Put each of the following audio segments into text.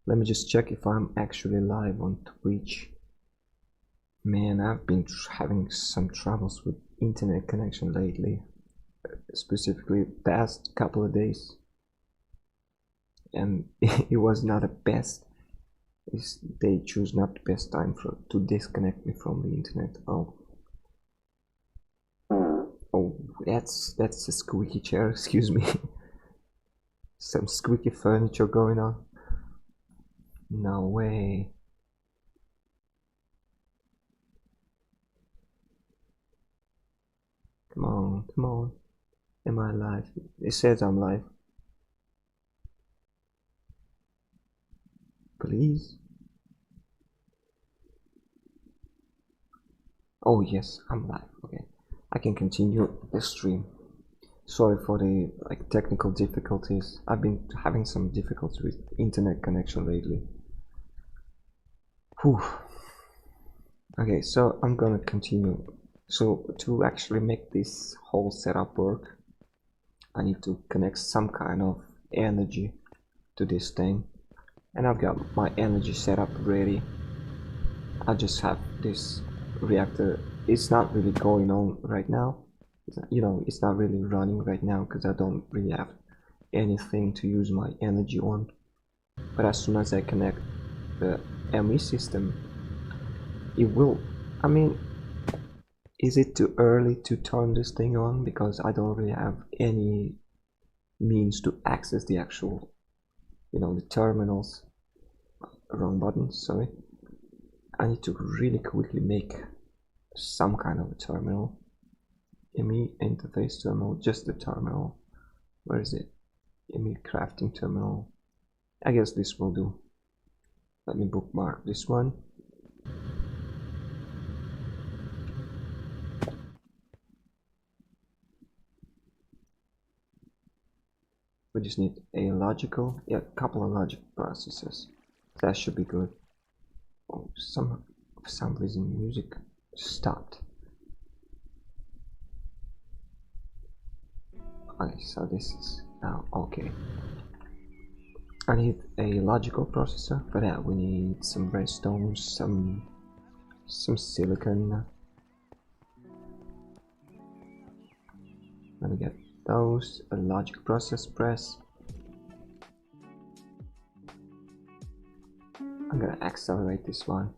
Let me just check if I'm actually live on Twitch. Man, I've been having some troubles with internet connection lately, specifically past couple of days, and it was not the best. They choose not the best time to disconnect me from the internet. Oh, that's a squeaky chair. Excuse me. Some squeaky furniture going on. No way. Come on, come on. Am I live? It says I'm live. Please? Oh yes, I'm live. Okay. I can continue the stream. Sorry for the technical difficulties. I've been having some difficulties with internet connection lately. Whew. Okay, so I'm gonna continue. So to actually make this whole setup work, I need to connect some kind of energy to this thing, and I've got my energy setup ready. I just have this reactor. It's not really going on right now. It's not really running right now because I don't really have anything to use my energy on. But as soon as I connect the Emmy system, it will. I mean, is it too early to turn this thing on? Because I don't really have any means to access the actual, the terminals. Wrong button, sorry. I need to really quickly make some kind of a terminal. Emmy interface terminal, just the terminal. Where is it? Emmy crafting terminal. I guess this will do. Let me bookmark this one. We just need a couple of logic processors. That should be good. Oh, for some reason music stopped. Okay, so this is now okay. I need a logical processor. For that we need some redstone, some silicon. Let me get those. A logic process press. I'm gonna accelerate this one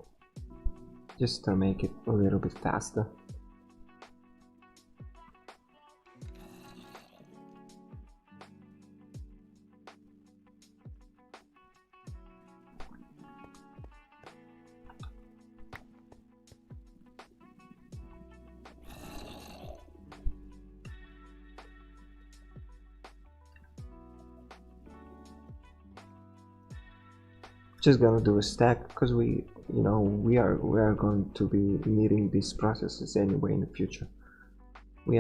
just to make it a little bit faster. Just gonna do a stack because we are going to be needing these processes anyway in the future. We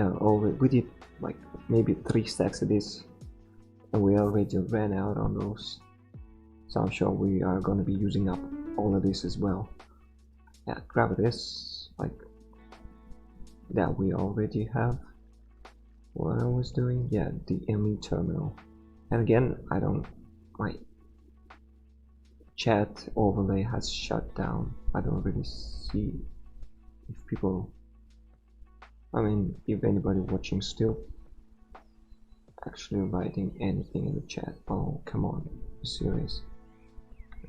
did like maybe 3 stacks of this, and we already ran out on those, so I'm sure we are going to be using up all of this as well. Yeah, grab this like that. We already have what I was doing. Yeah, the Emmy Terminal. And again, my chat overlay has shut down. I don't really see if people, if anybody watching still actually writing anything in the chat. Oh, come on, are serious?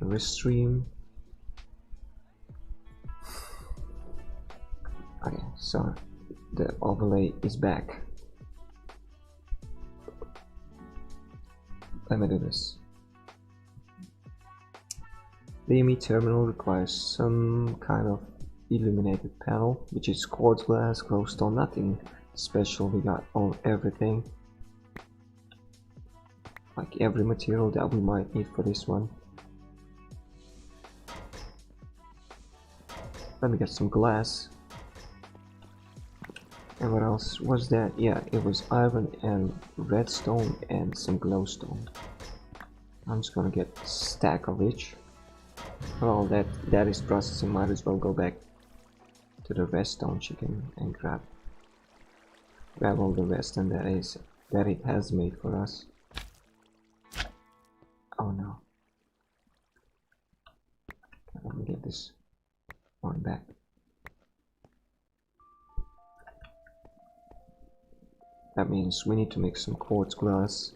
Restream. Okay, so the overlay is back. Let me do this. The Emmy Terminal requires some kind of illuminated panel, which is quartz glass, glowstone, nothing special. We got everything, like every material that we might need for this one. Let me get some glass. And what else was that? Yeah, it was iron and redstone and some glowstone. I'm just gonna get a stack of each. Well, that is processing. Might as well go back to the redstone chicken and grab all the redstone that it has made for us. Oh no. That means we need to make some quartz glass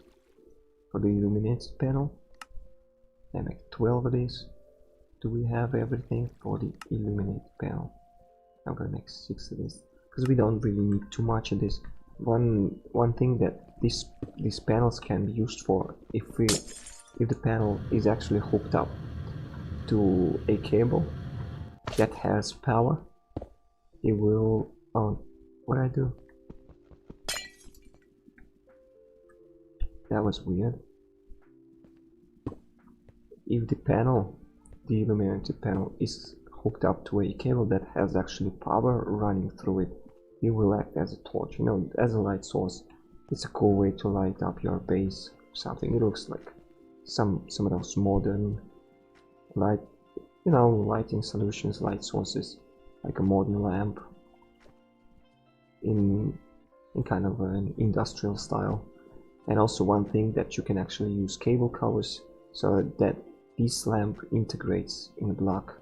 for the Illuminate panel. I make 12 of these. Do we have everything for the Illuminate panel? I'm gonna make 6 of this because we don't really need too much of this. One thing that these panels can be used for, if the panel is actually hooked up to a cable that has power, it will. Oh, what I do? That was weird. If the panel, the Illuminate panel, is hooked up to a cable that has actually power running through it, it will act as a torch, you know, as a light source. It's a cool way to light up your base or something. It looks like some of those modern light, you know, lighting solutions, light sources, like a modern lamp in kind of an industrial style. And also one thing that you can actually use cable covers so that this lamp integrates in a block,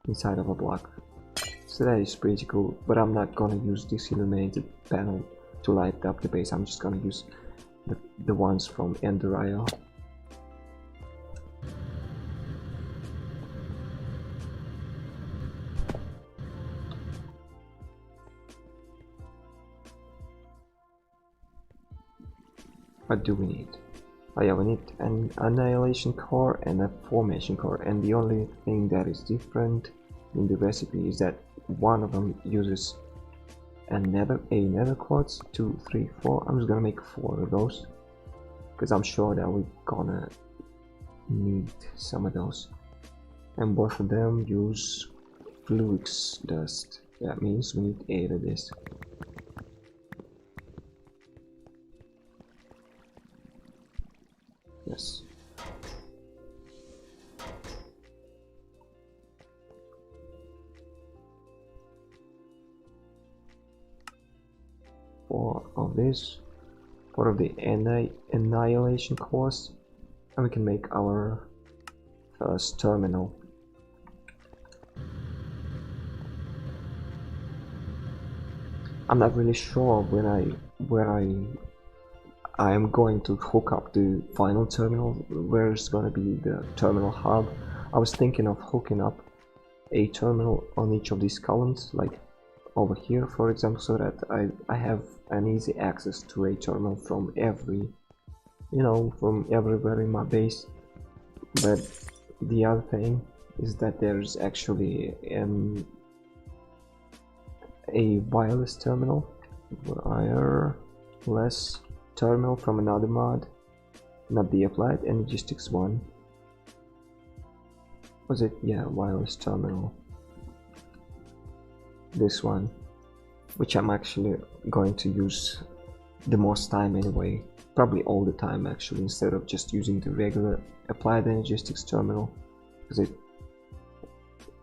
inside of a block. So that is pretty cool, but I'm not gonna use this illuminated panel to light up the base. I'm just gonna use the ones from Ender.io. What do we need? Oh yeah, we need an annihilation core and a formation core, and the only thing that is different in the recipe is that one of them uses a nether quartz. 2, 3, 4. I'm just gonna make 4 of those because I'm sure that we're gonna need some of those, and both of them use flux dust. That means we need 8 of this. Yes. Four of this, 4 of the annihilation cores, and we can make our first terminal. I'm not really sure where I am going to hook up the final terminal, where it's gonna be the terminal hub. I was thinking of hooking up a terminal on each of these columns, like over here for example, so that I have an easy access to a terminal from from everywhere in my base. But the other thing is that there's actually a wireless terminal, terminal from another mod, not the Applied Energistics one. Was it? Yeah, wireless terminal. This one, which I'm actually going to use the most time anyway, probably all the time actually, instead of just using the regular Applied Energistics terminal, because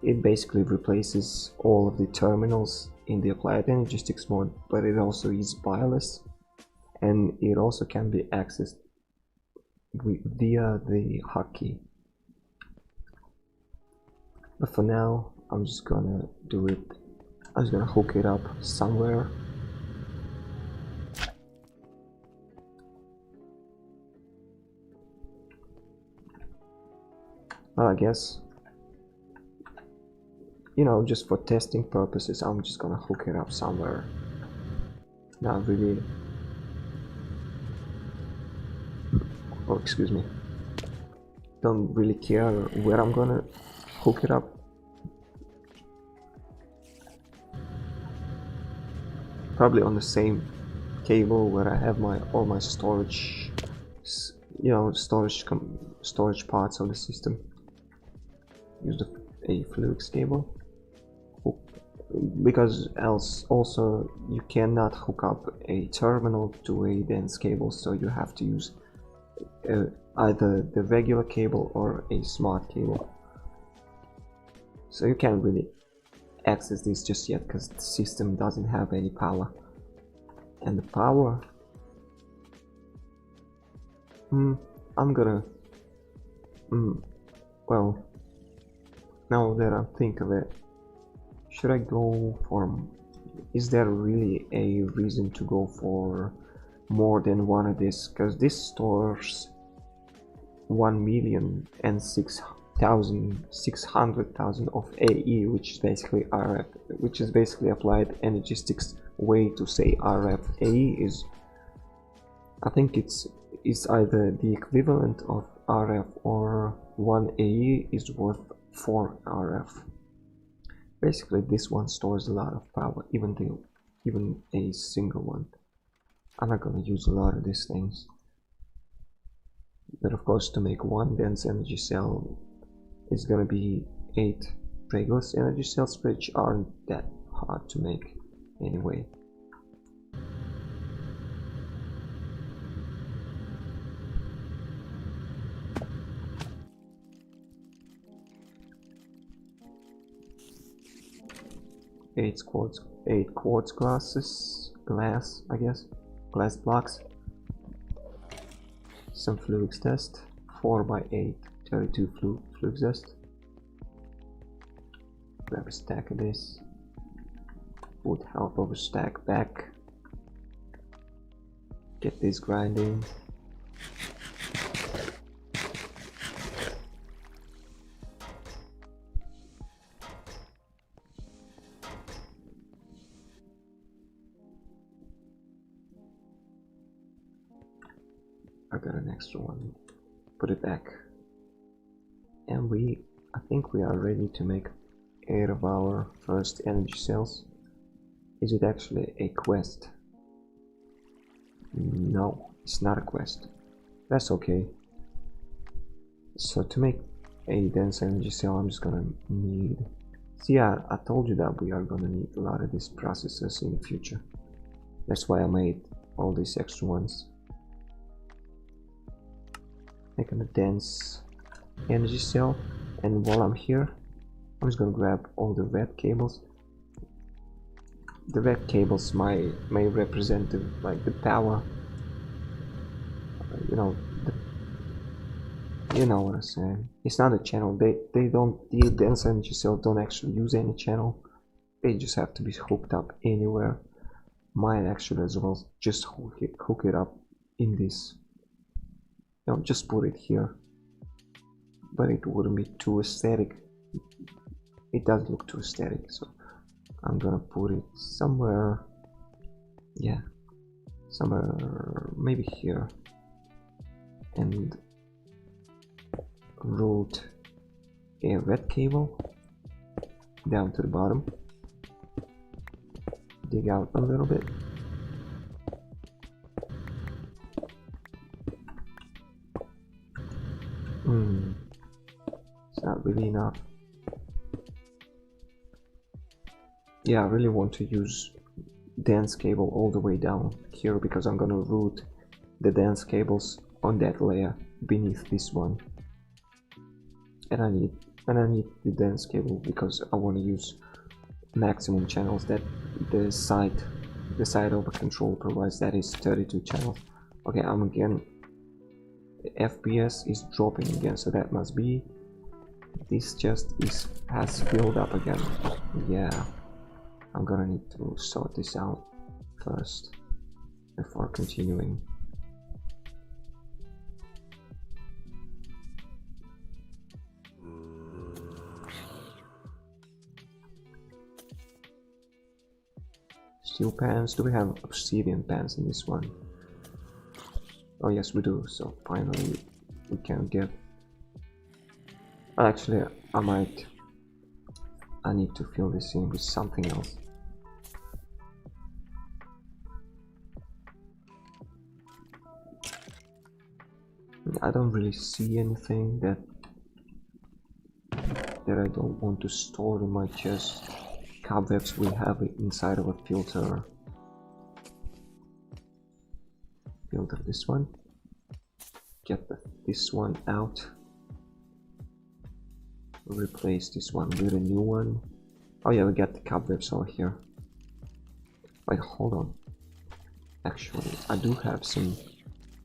it basically replaces all of the terminals in the Applied Energistics mode, but it also is wireless, and it also can be accessed via the hotkey. But for now, I'm just gonna do it. I'm just gonna hook it up somewhere. Well, I guess, just for testing purposes, I'm just gonna hook it up somewhere. Not really. Oh, excuse me. Don't really care where I'm gonna hook it up. Probably on the same cable where I have all my storage, storage parts of the system. Use a flux cable, because else also you cannot hook up a terminal to a dense cable, so you have to use either the regular cable or a smart cable. So you can't really access this just yet because the system doesn't have any power. And the power, I'm gonna, well, now that I think of it, should I go for is there really a reason to go for more than one of this? Because this stores 1,006,600,000 of AE, which is basically RF, which is basically Applied Energistics way to say RF. AE is, I think it's either the equivalent of RF, or 1 AE is worth 4 RF. Basically this one stores a lot of power, even a single one. I'm not gonna use a lot of these things, but of course to make one dense energy cell is gonna be 8 regular energy cells, which aren't that hard to make anyway. Eight quartz glass blocks, some fluix dust, 4x8 32 fluix dust. Grab a stack of this, put half of a stack back, get this grinding. I got an extra one, put it back, and I think we are ready to make 8 of our first energy cells. Is it actually a quest? No, it's not a quest. That's okay. So to make a dense energy cell, I'm just gonna need... See, I told you that we are gonna need a lot of these processors in the future. That's why I made all these extra ones. Making a dense energy cell, and while I'm here, I'm just gonna grab all the red cables. The red cables may represent the power. You know what I'm saying. It's not a channel. The dense energy cells don't actually use any channel. They just have to be hooked up anywhere. Mine actually as well. Just hook it up in this. Just put it here, but it wouldn't be too aesthetic. It does look too aesthetic, so I'm gonna put it somewhere, yeah, somewhere maybe here, and route a red cable down to the bottom, dig out a little bit. It's not really enough. Yeah, I really want to use dense cable all the way down here, because I'm gonna route the dense cables on that layer beneath this one. And I need the dense cable because I want to use maximum channels that the side of a control provides, that is 32 channels. Okay, I'm again, the FPS is dropping again, so that must be this has filled up again. Yeah, I'm gonna need to sort this out first before continuing. Steel pans. Do we have obsidian pans in this one? Oh yes, we do. So finally we can get... Actually, I need to fill this in with something else. I don't really see anything that I don't want to store in my chest. Cobwebs will have it inside of a filter. Filter this one. Get this one out. Replace this one with a new one. Oh yeah, we got the cobwebs all here. Wait, hold on. Actually, I do have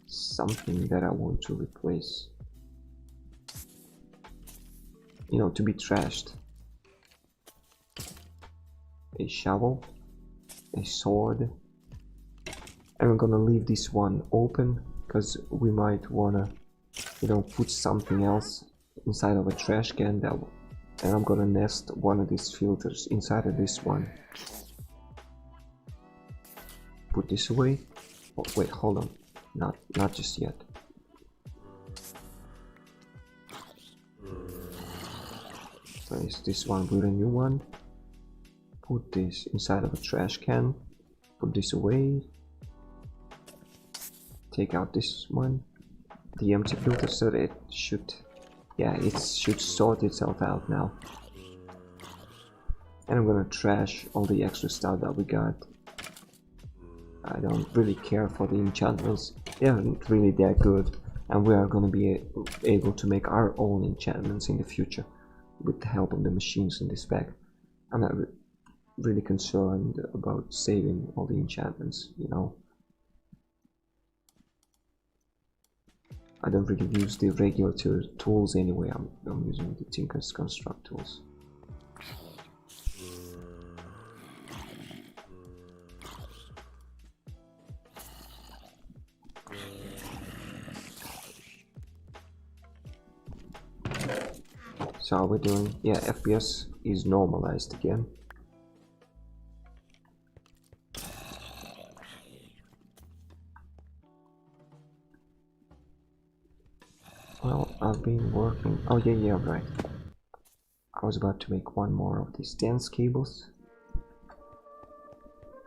something that I want to replace. To be trashed. A shovel. a sword, and I'm gonna leave this one open because we might wanna, you know, put something else inside of a trash can. And I'm gonna nest one of these filters inside of this one. Put this away. Oh, wait, hold on. Not just yet. Place this one with a new one. Put this inside of a trash can. Put this away. Take out this one. The empty filter, so that it should, yeah, it should sort itself out now. And I'm gonna trash all the extra stuff that we got. I don't really care for the enchantments. They aren't really that good, and we are gonna be able to make our own enchantments in the future with the help of the machines in this pack. I'm not really concerned about saving all the enchantments, you know. I don't really use the regular tools anyway. I'm using the Tinker's Construct tools. So how are we doing? Yeah, FPS is normalized again. Well, I've been working. Oh yeah, right. I was about to make one more of these dense cables.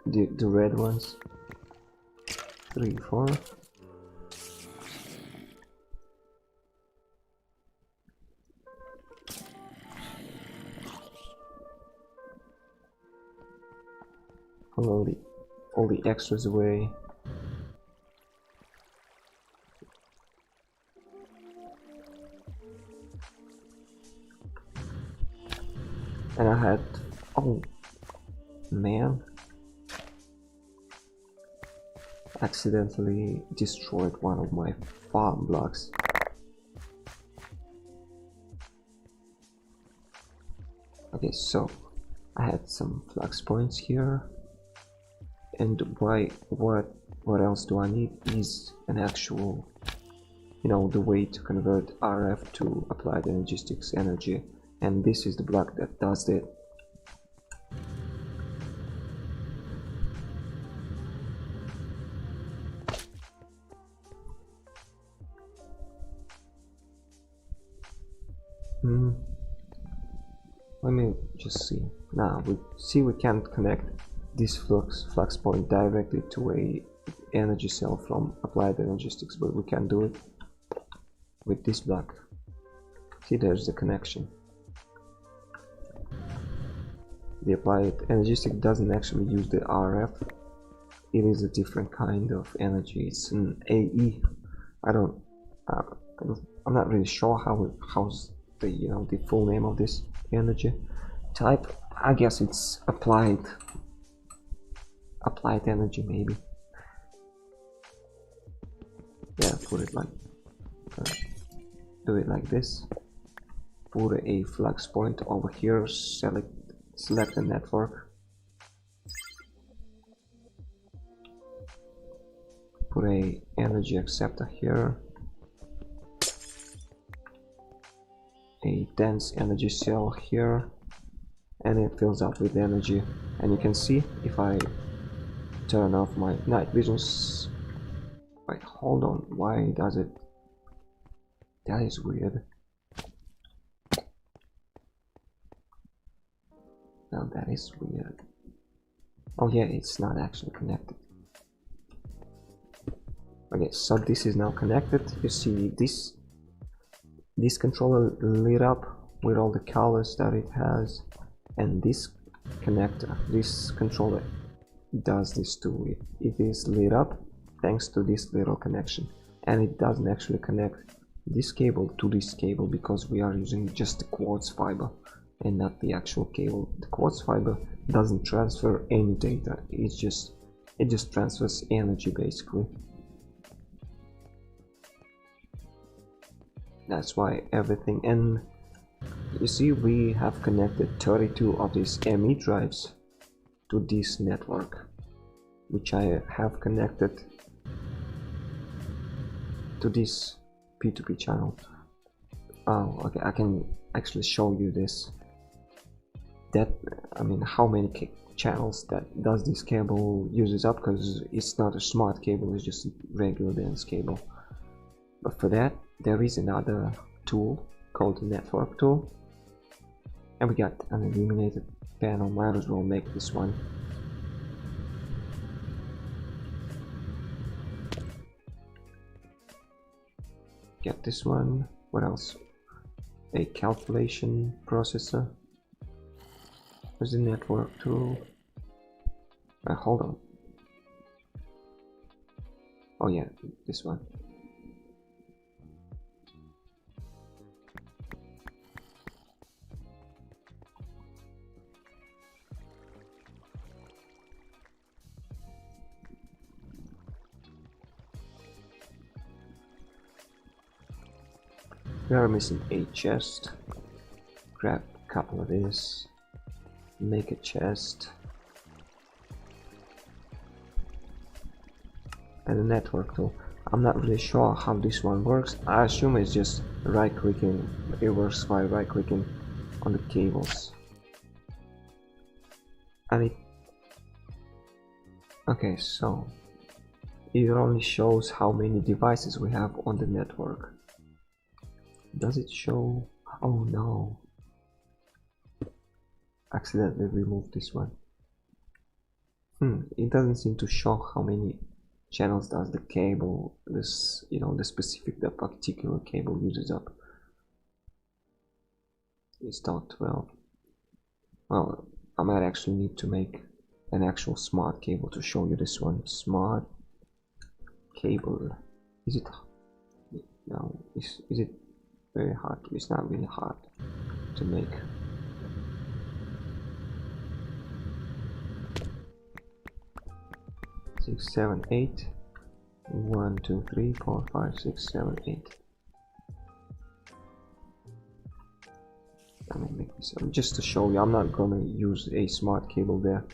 The red ones. 3, 4. All the extras away. And I had, oh man, accidentally destroyed one of my farm blocks. Okay, so I had some flux points here, and what else do I need is an actual, you know, the way to convert RF to Applied Energistics energy. And this is the block that does it. Let me just see. Now we can't connect this flux point directly to a energy cell from Applied Energistics, but we can do it with this block. See, there's the connection. The Applied Energistics doesn't actually use the RF. It is a different kind of energy. It's an AE. I'm not really sure how's the, you know, the full name of this energy type. I guess it's applied energy, maybe. Yeah, put it like do it like this. Put a flux point over here. Select the network. Put a energy acceptor here. A dense energy cell here, and it fills up with energy. And you can see if I turn off my night visions. Wait, hold on. Why does it? That is weird. Well, that is weird. Oh yeah, it's not actually connected. Okay, so this is now connected. You see this controller lit up with all the colors that it has, and this connector, this controller does this too. It is lit up thanks to this little connection, and it doesn't actually connect this cable to this cable because we are using just the quartz fiber and not the actual cable. The quartz fiber doesn't transfer any data. It just transfers energy basically. That's why everything, and you see we have connected 32 of these Emmy drives to this network. which I have connected to this P2p channel. Oh, okay, I can actually show you this. That, I mean, how many channels that does this cable uses up, because it's not a smart cable, it's just a regular dense cable. But for that, there is another tool called the network tool, and we got an illuminated panel. Might as well make this one. Get this one. What else? A calculation processor. Where's the network tool? Hold on. Oh yeah, this one. We are missing a chest. Grab a couple of this. Make a chest. And a network tool. I'm not really sure how this one works. I assume it's just right clicking. It works by right clicking on the cables. And it... Okay, so it only shows how many devices we have on the network. Does it show? Oh no. Accidentally removed this one. It doesn't seem to show how many channels does the cable, this, you know, the particular cable uses up. Install 12. Well, I might actually need to make an actual smart cable to show you this one. Smart cable. Is it? No. Is it very hard? It's not really hard to make. Six, seven, 8. 1, 2, 3, 4, 5, 6, 7, 8. Let me make this up just to show you. I'm not gonna use a smart cable there.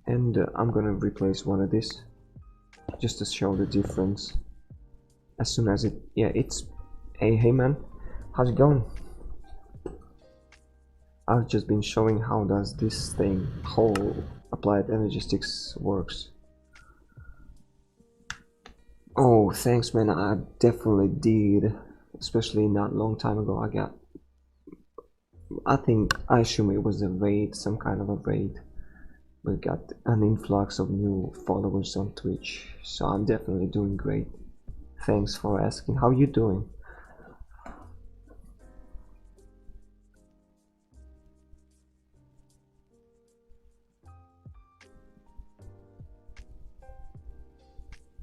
And I'm gonna replace one of this just to show the difference. As soon as it, yeah, it's, hey man, how's it going? I've just been showing how does this thing, whole Applied Energistics works. Oh, thanks man, I definitely did, especially not long time ago. I assume it was a raid, some kind of a raid. We got an influx of new followers on Twitch, so I'm definitely doing great. Thanks for asking. How you doing?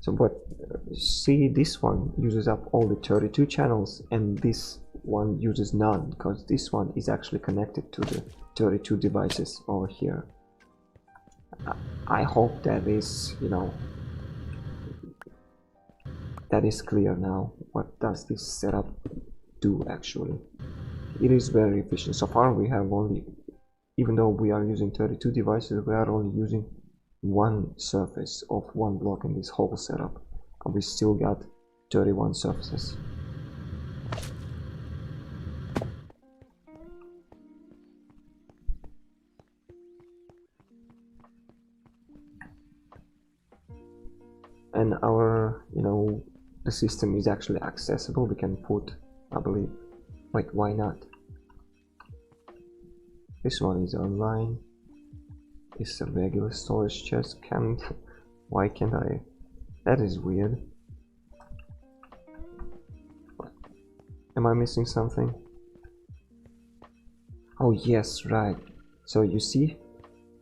So what, see, this one uses up all the 32 channels and this one uses none, because this one is actually connected to the 32 devices over here. I hope that is, you know, that is clear now. What does this setup do actually? It is very efficient. So far we have only, even though we are using 32 devices, we are only using one surface of one block in this whole setup, and we still got 31 surfaces. And our, you know, the system is actually accessible. We can put, I believe, wait, why not? This one is online. It's a regular storage chest. Why can't I? That is weird. What? Am I missing something? Oh yes, right. So you see,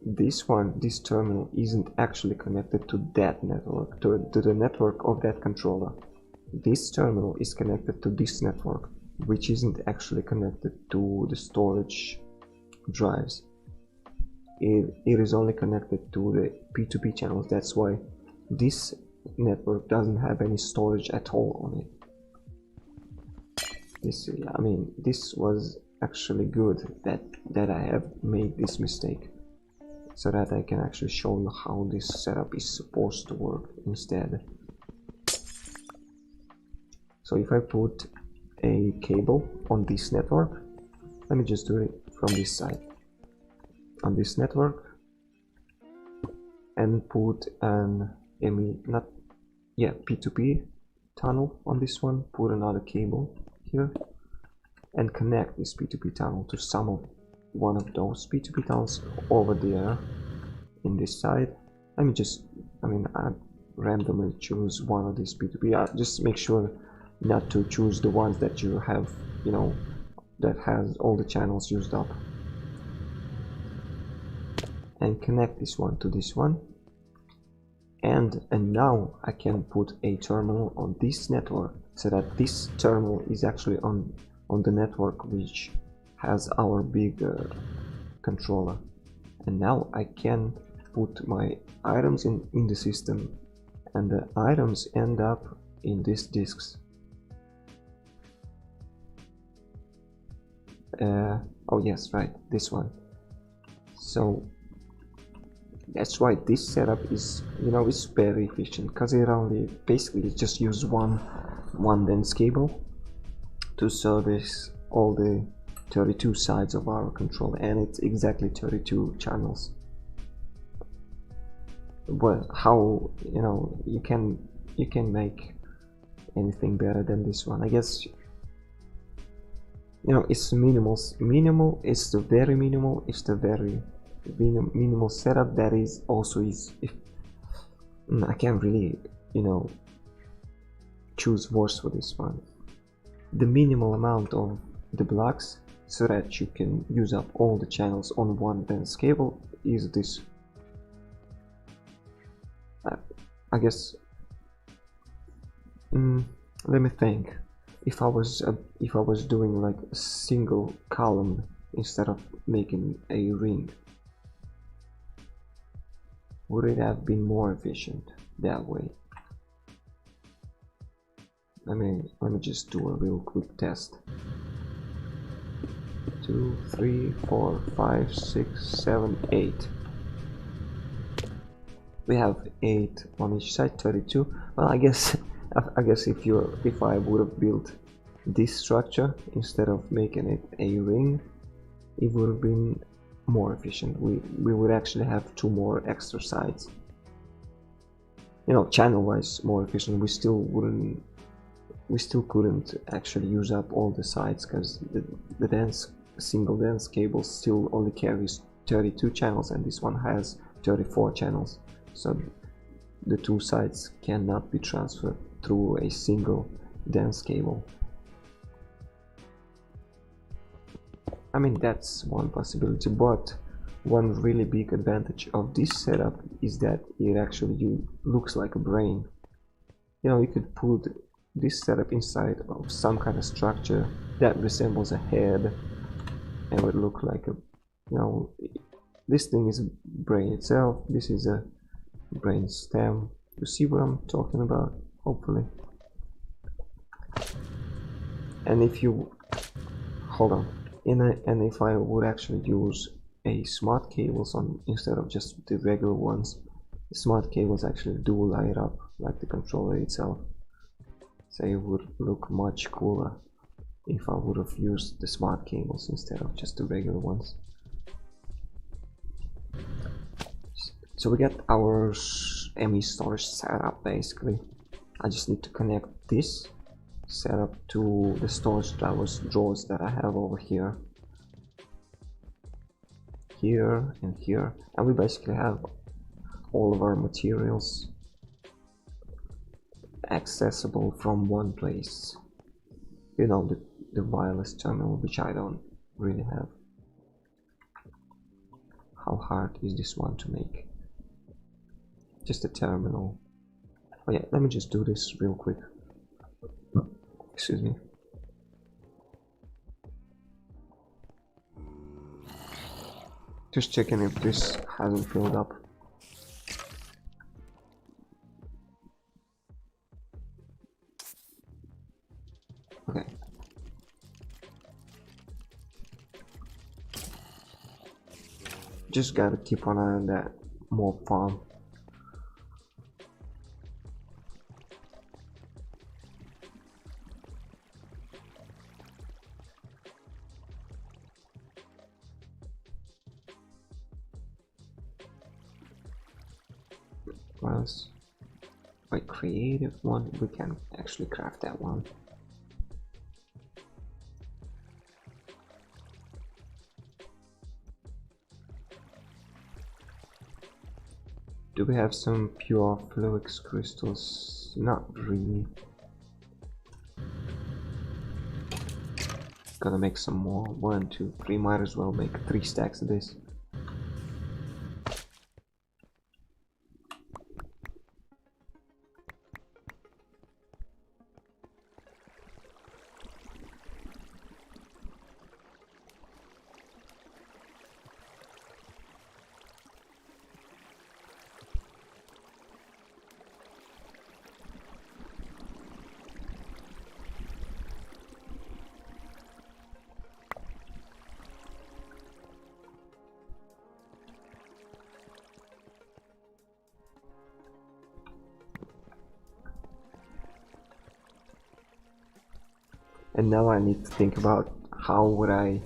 this terminal isn't actually connected to that network, to the network of that controller. This terminal is connected to this network, which isn't actually connected to the storage drives. it is only connected to the P2p channels. That's why this network doesn't have any storage at all on it. This, I mean, this was actually good that I have made this mistake, so that I can actually show you how this setup is supposed to work instead. So if I put a cable on this network, let me just do it from this side, on this network, and put an P2p tunnel on this one, put another cable here, and connect this P2p tunnel to one of those P2p tunnels over there in this side. Let me just, I randomly choose one of these P2p. Just make sure not to choose the ones that you have, that has all the channels used up, and connect this one to this one. And now I can put a terminal on this network, so that this terminal is actually on the network which has our big controller. And now I can put my items in the system, and the items end up in these disks. Oh yes, right, this one. So that's why this setup is, it's very efficient, because it only basically just uses one dense cable to service all the 32 sides of our controller, and it's exactly 32 channels. But how, you can make anything better than this one, I guess. It's minimal, it's the very minimal, it's the very minimal setup that is also I can't really, choose words for this one. The minimal amount of the blocks, so that you can use up all the channels on one dense cable, is this. I guess, let me think. If I was doing like a single column instead of making a ring, would it have been more efficient that way? Let me just do a real quick test. 2, 3, 4, 5, 6, 7, 8. We have 8 on each side, 32. Well, I guess if I would have built this structure instead of making it a ring, it would have been more efficient. We would actually have 2 more extra sides. Channel wise more efficient. We still couldn't actually use up all the sides, because the single dense cable still only carries 32 channels, and this one has 34 channels. So the 2 sides cannot be transferred through a single dense cable. That's one possibility, but one really big advantage of this setup is that it actually looks like a brain. You could put this setup inside of some kind of structure that resembles a head, and would look like this thing is a brain itself. This is a brain stem. You see what I'm talking about, hopefully. And if you hold on, and if I would actually use a smart cables instead of just the regular ones, the smart cables actually do light up like the controller itself. So it would look much cooler if I would have used the smart cables instead of just the regular ones. So we got our Emmy storage setup basically. I just need to connect this setup to the storage drawers that I have over here, and here, and we basically have all of our materials accessible from one place. The wireless terminal, which I don't really have. How hard is this one to make? Just a terminal. Oh yeah, let me just do this real quick. Excuse me. Just checking if this hasn't filled up. Okay. Just gotta keep an eye on that mob farm. What else? Wait, creative one? We can actually craft that one. Do we have some pure flux crystals? Not really. Gotta make some more. 1, 2, 3. Might as well make 3 stacks of this. And now I need to think about how would I...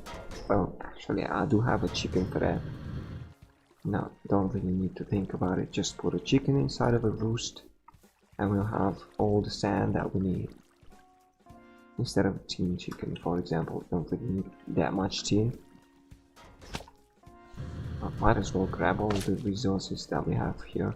Well, actually I do have a chicken for that. No, don't really need to think about it. Just put a chicken inside of a roost and we'll have all the sand that we need. Instead of a tin chicken, for example, don't really need that much tin. I might as well grab all the resources that we have here.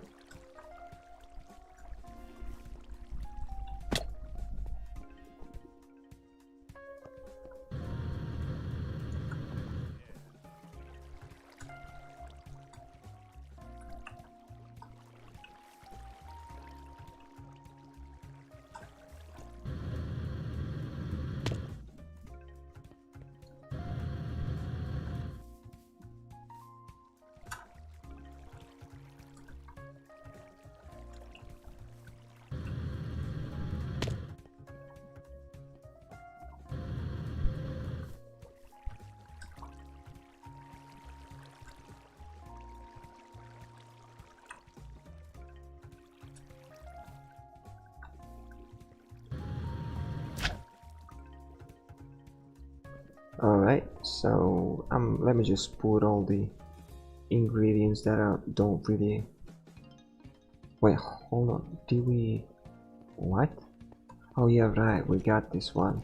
Alright, so let me just put all the ingredients that don't really... Wait, hold on, did we... What? Oh yeah, right, we got this one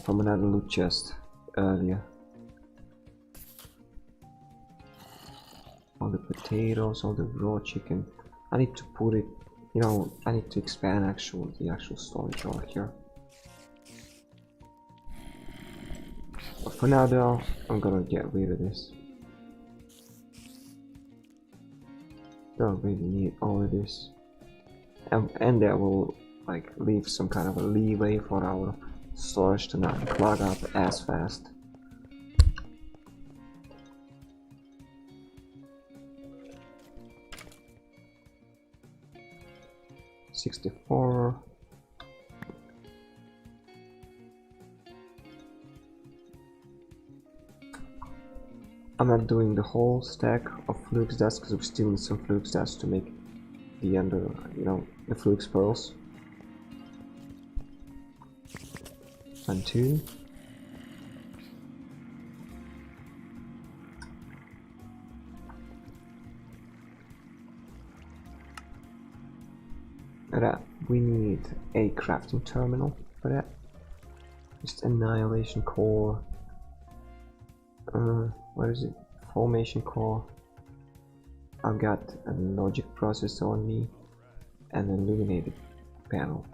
from another loot chest earlier. All the potatoes, all the raw chicken. I need to put it, you know, I need to expand the actual storage over here. But for now though, I'm gonna get rid of this. Don't really need all of this. And that will like leave some kind of a leeway for our storage to not clog up as fast. $64. I'm not doing the whole stack of flux dust because we still need some flux dust to make the the flux pearls. 1, 2. That we need a crafting terminal for that. Just annihilation core. What is it? Formation core. I've got a logic processor on me and an illuminated panel.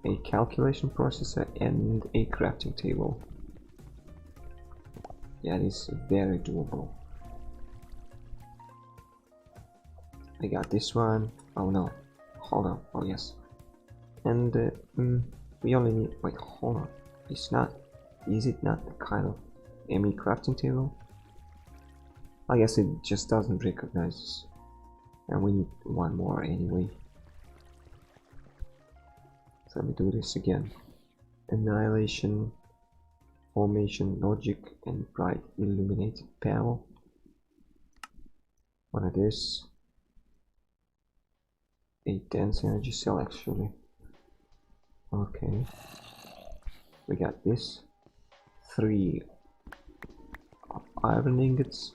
A calculation processor and a crafting table. Yeah, this is very doable. I got this one. Oh no, hold on. Oh yes. And we only need, wait, hold on. Is it not the kind of Emmy crafting table? I guess it just doesn't recognize us. And we need one more anyway. So let me do this again. Annihilation, Formation, Logic, and Bright Illuminated Panel. One of this. A dense energy cell actually. Okay. We got this. 3 iron ingots.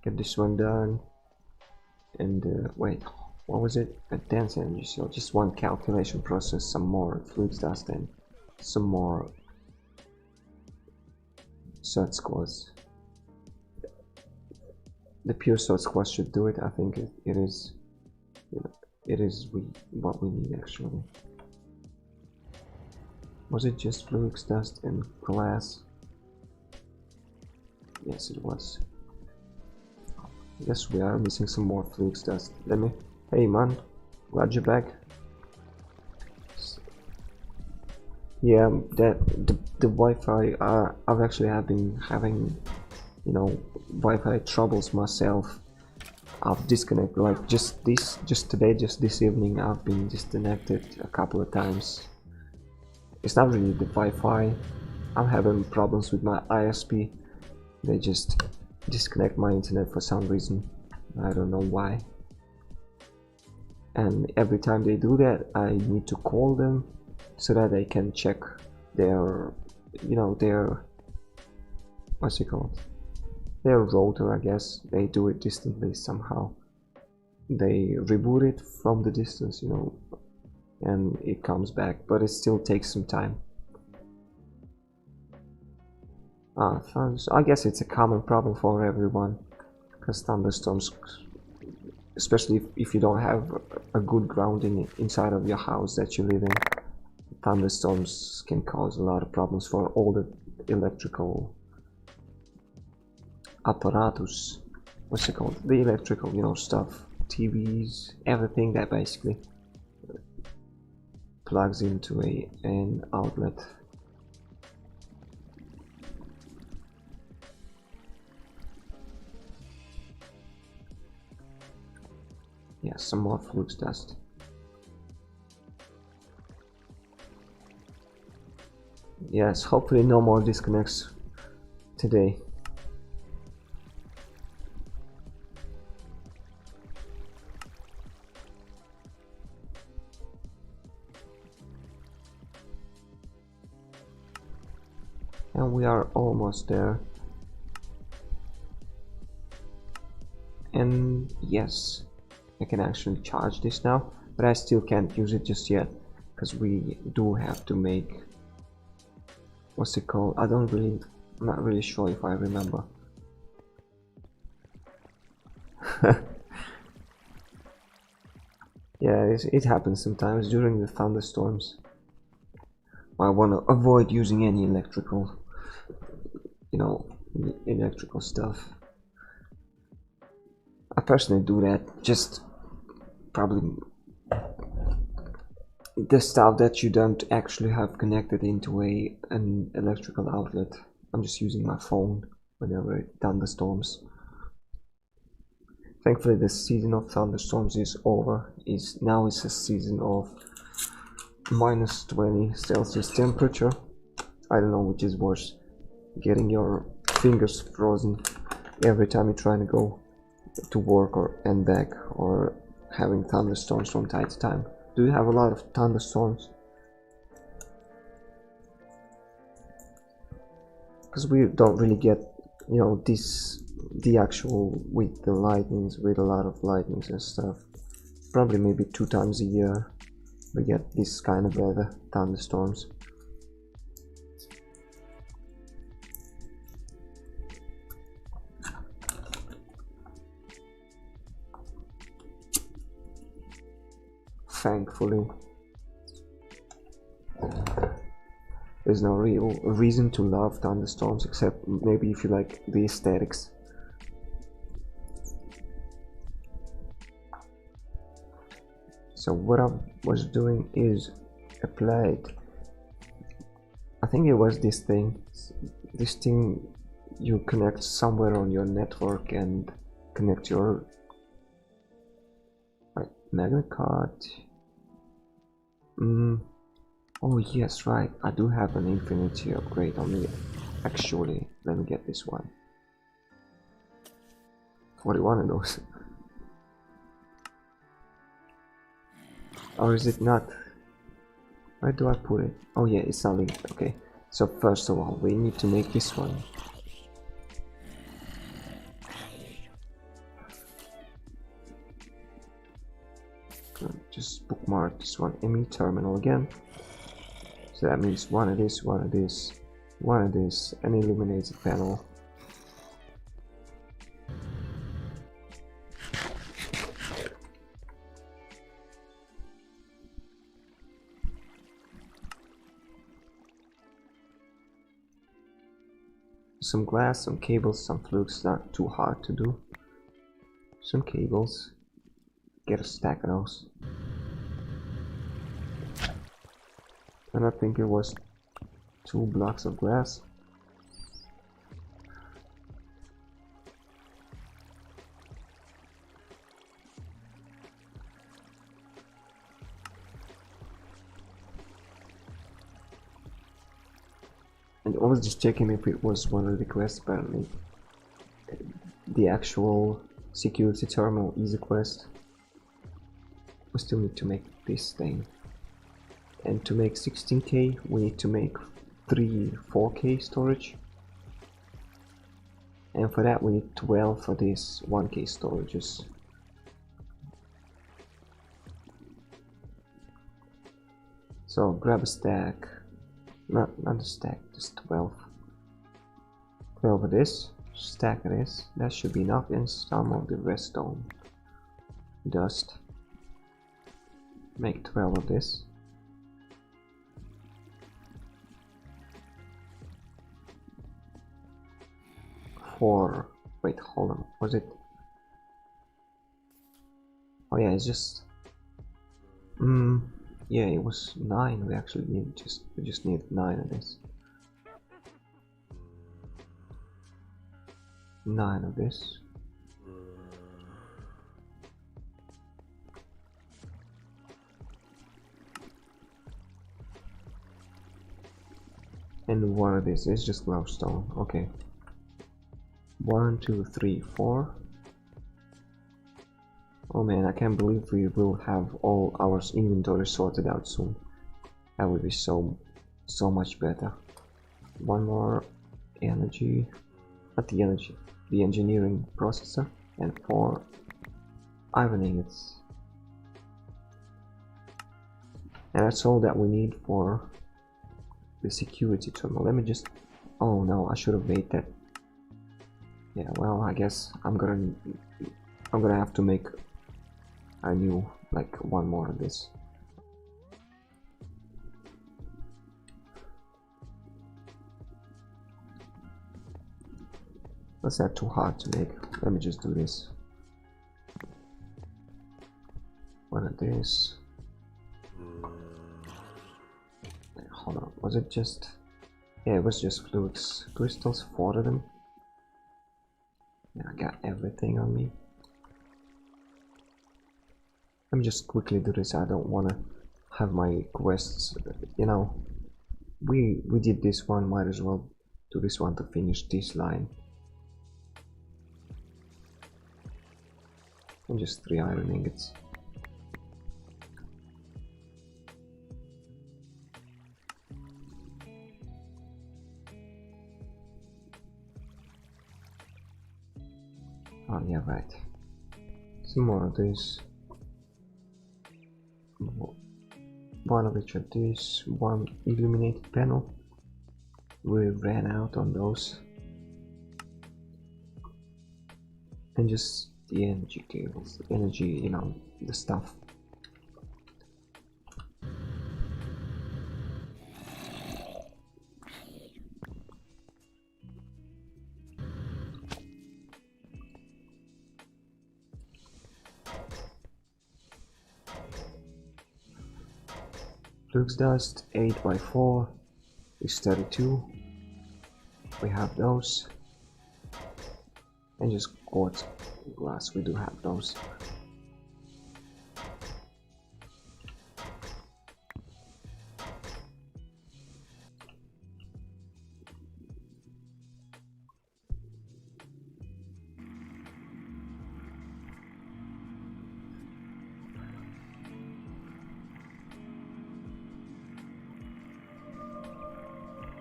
Get this one done. And wait, what was it? A dense energy cell. Just one calculation process, some more fluid dust, and some more search squads. The pure search squad should do it. I think it is. You know, it is what we need actually. Was it just fluid dust and glass? Yes, it was. Yes, we are missing some more fluid dust. Let me. Hey man, glad you're back. Yeah, the Wi-Fi. I've actually been having, you know, Wi-Fi troubles myself. I've disconnected like just today, just this evening. I've been disconnected a couple of times. It's not really the Wi-Fi. I'm having problems with my ISP. They just disconnect my internet for some reason. I don't know why. And every time they do that, I need to call them so that they can check their, you know, their, what's it called? Their router, I guess. They do it distantly somehow. They reboot it from the distance, you know, and it comes back, but it still takes some time. I guess it's a common problem for everyone, because thunderstorms, especially if you don't have a good grounding inside of your house that you live in, thunderstorms can cause a lot of problems for all the electrical apparatus. What's it called? The electrical, you know, stuff, TVs, everything that basically plugs into an outlet. Yeah, some more flux dust. Yes, hopefully no more disconnects today. And we are almost there. And yes, I can actually charge this now, but I still can't use it just yet because we do have to make, what's it called? I'm not really sure if I remember. Yeah, it happens sometimes during the thunderstorms. I want to avoid using any electrical, you know, electrical stuff. I personally do that, just probably the stuff that you don't actually have connected into an electrical outlet. I'm just using my phone whenever it thunderstorms. Thankfully the season of thunderstorms is over. Now it's a season of -20 Celsius temperature. I don't know which is worse, getting your fingers frozen every time you're trying to go to work and back, or having thunderstorms from time to time. Do you have a lot of thunderstorms? Because we don't really get, you know, the actual with the lightnings, with a lot of lightnings and stuff. Probably maybe 2 times a year we get this kind of weather, thunderstorms. Thankfully, there's no real reason to love thunderstorms, except maybe if you like the aesthetics. So what I was doing is Applied. I think it was this thing. This thing you connect somewhere on your network and connect your magnet card. Oh yes, right. I do have an infinity upgrade on me. Actually, let me get this one. 41 of those. Or is it not? Where do I put it? Oh yeah, it's not linked. Okay. So first of all, we need to make this one. Just bookmark this one. Emmy Terminal again. So that means one of this, one of this, one of this, and Illuminate Panel. Some glass, some cables, some flukes, not too hard to do. Some cables. Get a stack of those. And I think it was 2 blocks of glass. And I was just checking if it was one of the quests. Apparently the actual security terminal is a quest. We still need to make this thing. And to make 16K, we need to make 3 4K storage. And for that we need 12 for these 1K storages. So grab a stack. Not a stack, just 12. 12 of this, stack of this. That should be enough, and some of the redstone dust. Make 12 of this. Wait, hold on, was it? Oh yeah, it's just yeah, it was 9. We actually just need 9 of this. 9 of this. And 1 of this is just glowstone. Okay. 1, 2, 3, 4. Oh man, I can't believe we will have all our inventory sorted out soon. That would be so much better. 1 more energy, not the energy, the engineering processor, and 4 iron ingots. And that's all that we need for the security terminal. Let me just, oh no, I should have made that. Yeah, well, I guess I'm gonna have to make a new, like, 1 more of this. That's not too hard to make. Let me just do this. 1 of this. Wait, hold on, was it just, yeah, it was just flukes. Crystals, 4 of them. Yeah, I got everything on me. Let me just quickly do this. I don't want to have my quests, you know, we did this one, might as well do this one to finish this line. And just 3 iron ingots. Oh yeah, right. Some more of this. 1 of each of these. 1 illuminated panel. We ran out on those. And just the energy cables, the energy, you know, the stuff. Flux dust 8x4 is 32. We have those. And just quartz glass, we do have those.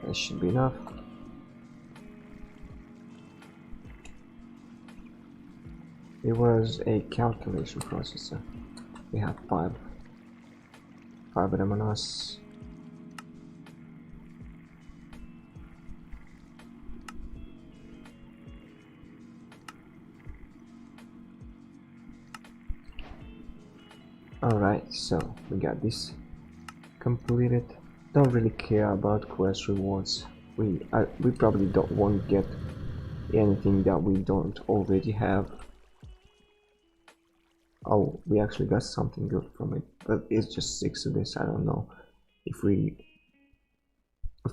That should be enough. It was a calculation processor. We have five of them on us. Alright, so we got this completed. Don't really care about quest rewards. We probably won't get anything that we don't already have. Oh, we actually got something good from it, but it's just 6 of this. I don't know if we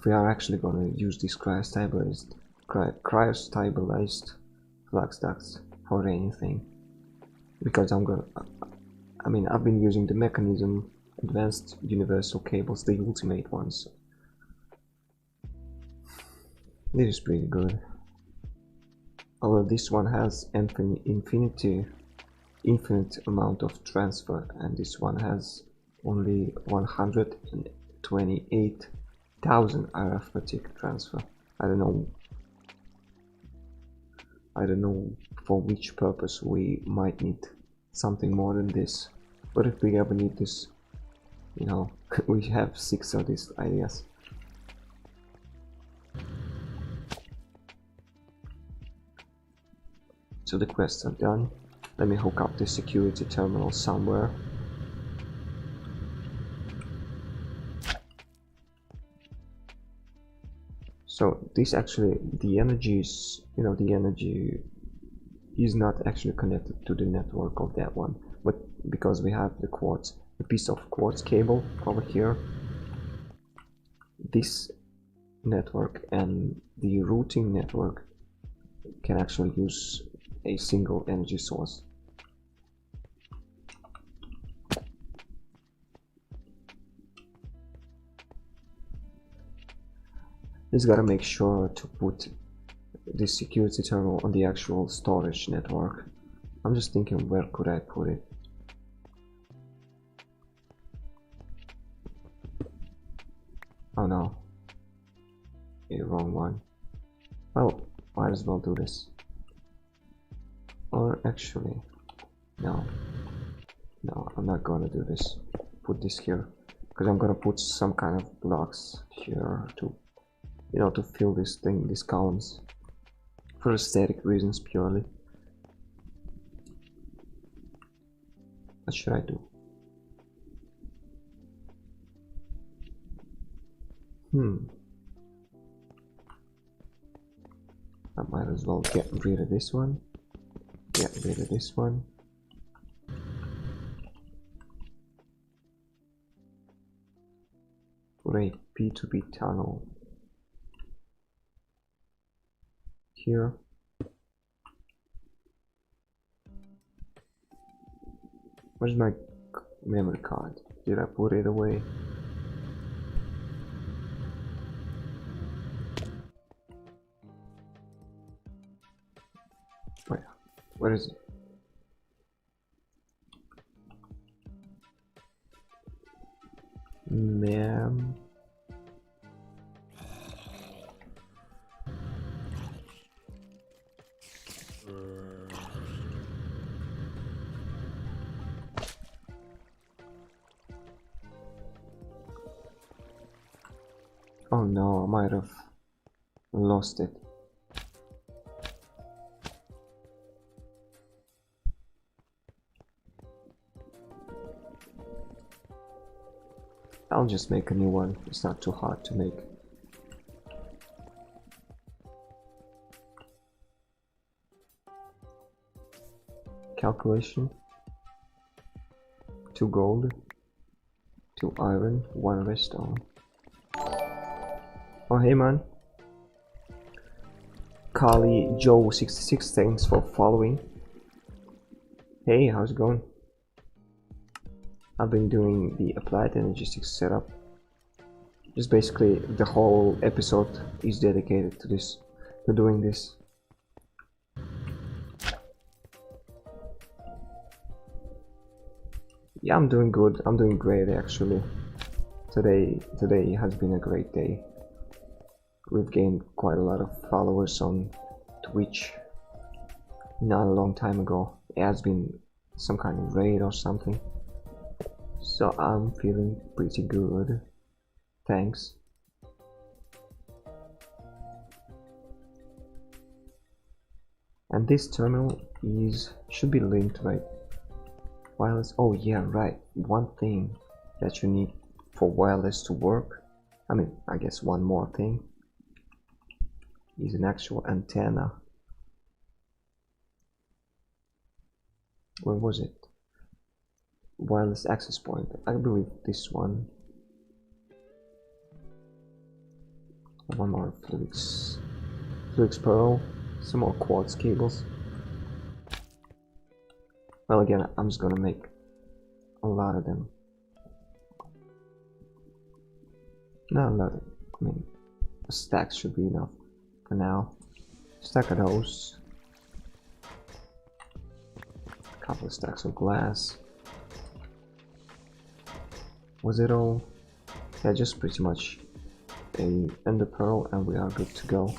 are actually gonna use this cryostabilized flux ducts for anything, because I've been using the mechanism advanced universal cables, the ultimate ones. This is pretty good. Although this one has infinite amount of transfer, and this one has only 128,000 arithmetic transfer. I don't know for which purpose we might need something more than this, but if we ever need this, you know, we have 6 of these ideas. So the quests are done. Let me hook up the security terminal somewhere. So this actually, the energy is not actually connected to the network of that one, but because we have the quartz, a piece of quartz cable over here, this network and the routing network can actually use a single energy source. Just gotta make sure to put this security terminal on the actual storage network. I'm just thinking, where could I put it? Oh no, the wrong one. Well, might as well do this. Or actually, no, I'm not gonna do this. Put this here, because I'm gonna put some kind of blocks here to, to fill these columns for aesthetic reasons purely. What should I do? I might as well get rid of this one. Get rid of this one. Put a P2p tunnel here. Where's my memory card? Did I put it away? Wait, where is it? Ma'am. Oh no, I might have lost it. I'll just make a new one, it's not too hard to make. Calculation. 2 gold. 2 iron, 1 redstone. Oh hey man, Carly Joe 66, thanks for following. Hey, how's it going? I've been doing the Applied Energistics setup. Just basically the whole episode is dedicated to this, to doing this. Yeah, I'm doing good. I'm doing great actually. Today has been a great day. We've gained quite a lot of followers on Twitch. Not a long time ago. It has been some kind of raid or something. So I'm feeling pretty good. Thanks. And this terminal should be linked, right? Wireless. Oh yeah, right. One thing that you need for wireless to work, I mean, I guess one more thing, is an actual antenna. Where was it? Wireless access point. I believe this one. One more Flux Pearl, some more Quartz cables. Well, again, I'm just gonna make a lot of them. Not a lot. I mean, a stack should be enough for now. Stack of those. A couple of stacks of glass. Was it all? Yeah, just pretty much a ender pearl, and we are good to go.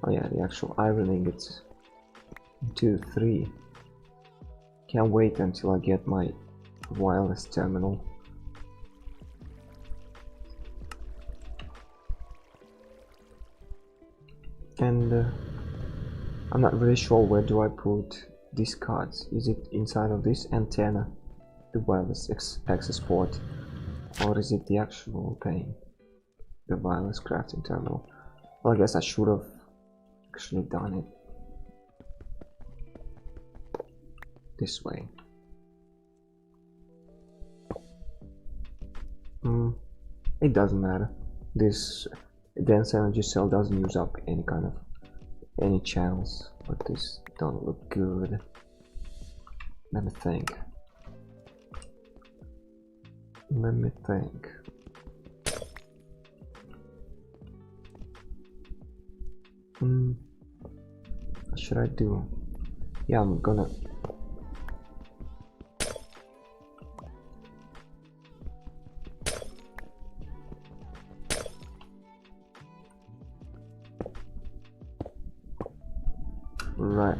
Oh yeah, the actual iron ingots. 2, 3. Can't wait until I get my wireless terminal. And I'm not really sure where do I put these cards. Is it inside of this antenna, the wireless access port, or is it the actual thing, the wireless crafting terminal? Well, I guess I should have actually done it this way. It doesn't matter. This dense energy cell doesn't use up any channels, but this don't look good. Let me think. What should I do? Yeah, I'm gonna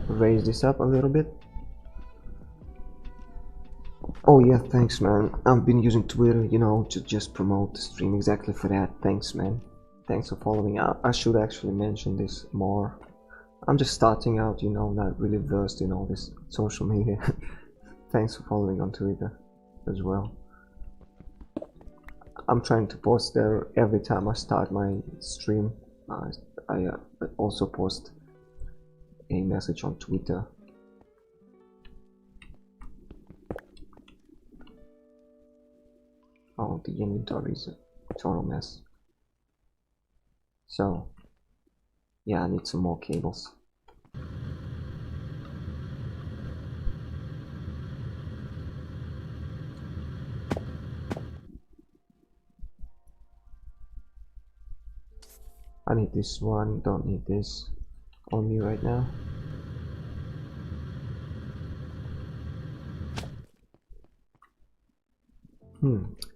raise this up a little bit. Oh yeah, thanks man. I've been using Twitter, you know, to just promote the stream exactly for that. Thanks man. Thanks for following. I should actually mention this more. I'm just starting out, you know, not really versed in all this social media. Thanks for following on Twitter as well. I'm trying to post there every time I start my stream. I also post a message on Twitter. Oh, the inventory is a total mess. So, yeah, I need some more cables. I need this one, don't need this on me right now.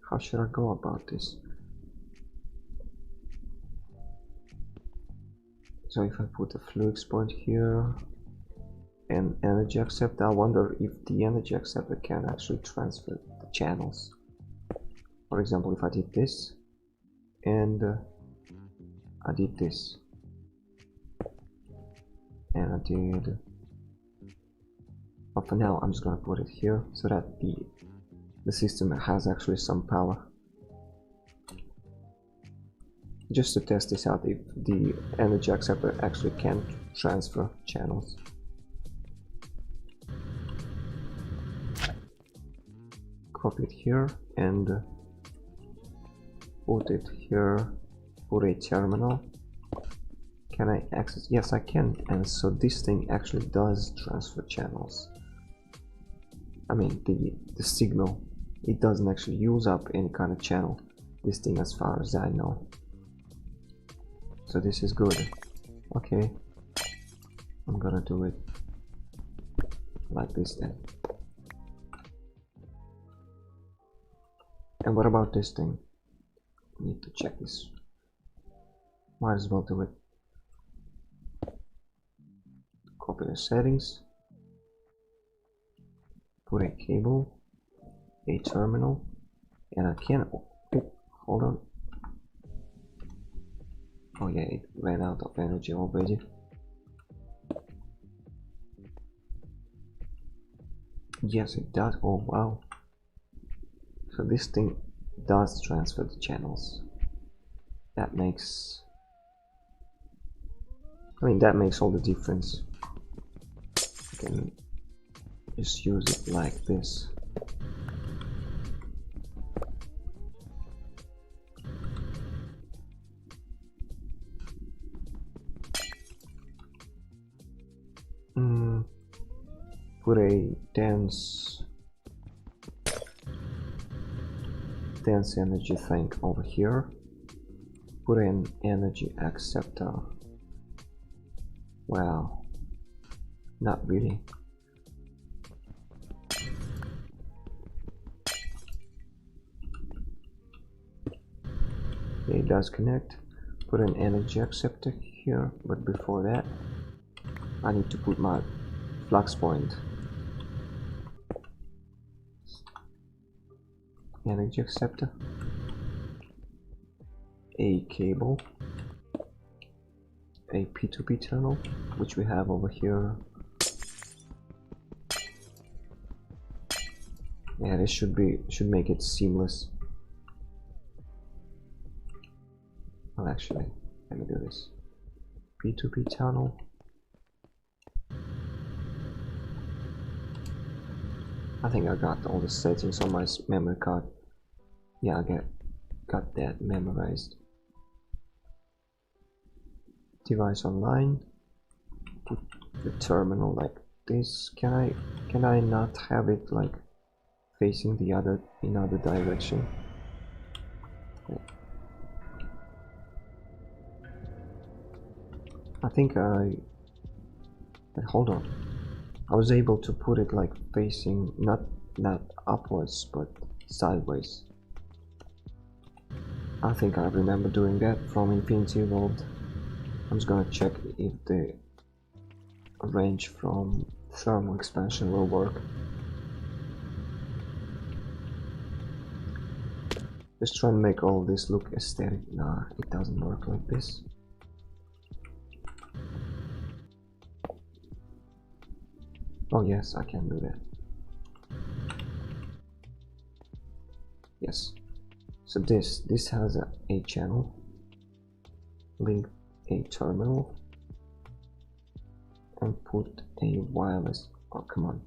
How should I go about this? So if I put a flux point here and energy acceptor, I wonder if the energy acceptor can actually transfer the channels. For example, if I did this and I did this, and I did, but for now I'm just gonna put it here so that the system has actually some power, just to test this out, if the energy acceptor actually can transfer channels. Copy it here and put it here. Put a terminal. Can I access? Yes, I can. And so this thing actually does transfer channels. I mean, the signal, it doesn't actually use up any kind of channel, this thing, as far as I know. So this is good. Okay, I'm gonna do it like this then. And what about this thing? Need to check this. Might as well do it. Copy the settings. Put a cable, a terminal, and I can. Oh, hold on. Oh yeah, it ran out of energy already. Yes, it does. Oh wow. So this thing does transfer the channels. That makes, I mean, that makes all the difference. You can just use it like this. Put a dense energy thing over here. Put an energy acceptor. Wow, not really. It does connect. Put an energy acceptor here, but before that I need to put my flux point. Energy acceptor, a cable, a P2p tunnel, which we have over here. Yeah, this should make it seamless. Well, actually, let me do this. P2p tunnel. I think I got all the settings on my memory card. Yeah, I got that memorized. Device online. Put the terminal like this. Can I not have it like facing the other direction? Okay. I think hold on. I was able to put it like facing not upwards but sideways. I think I remember doing that from Infinity World. I'm just gonna check if the range from thermal expansion will work. Just trying to make all this look aesthetic. Nah, it doesn't work like this. Oh yes, I can do that. Yes. So this has a channel, link a terminal, and put a wireless. Oh come on.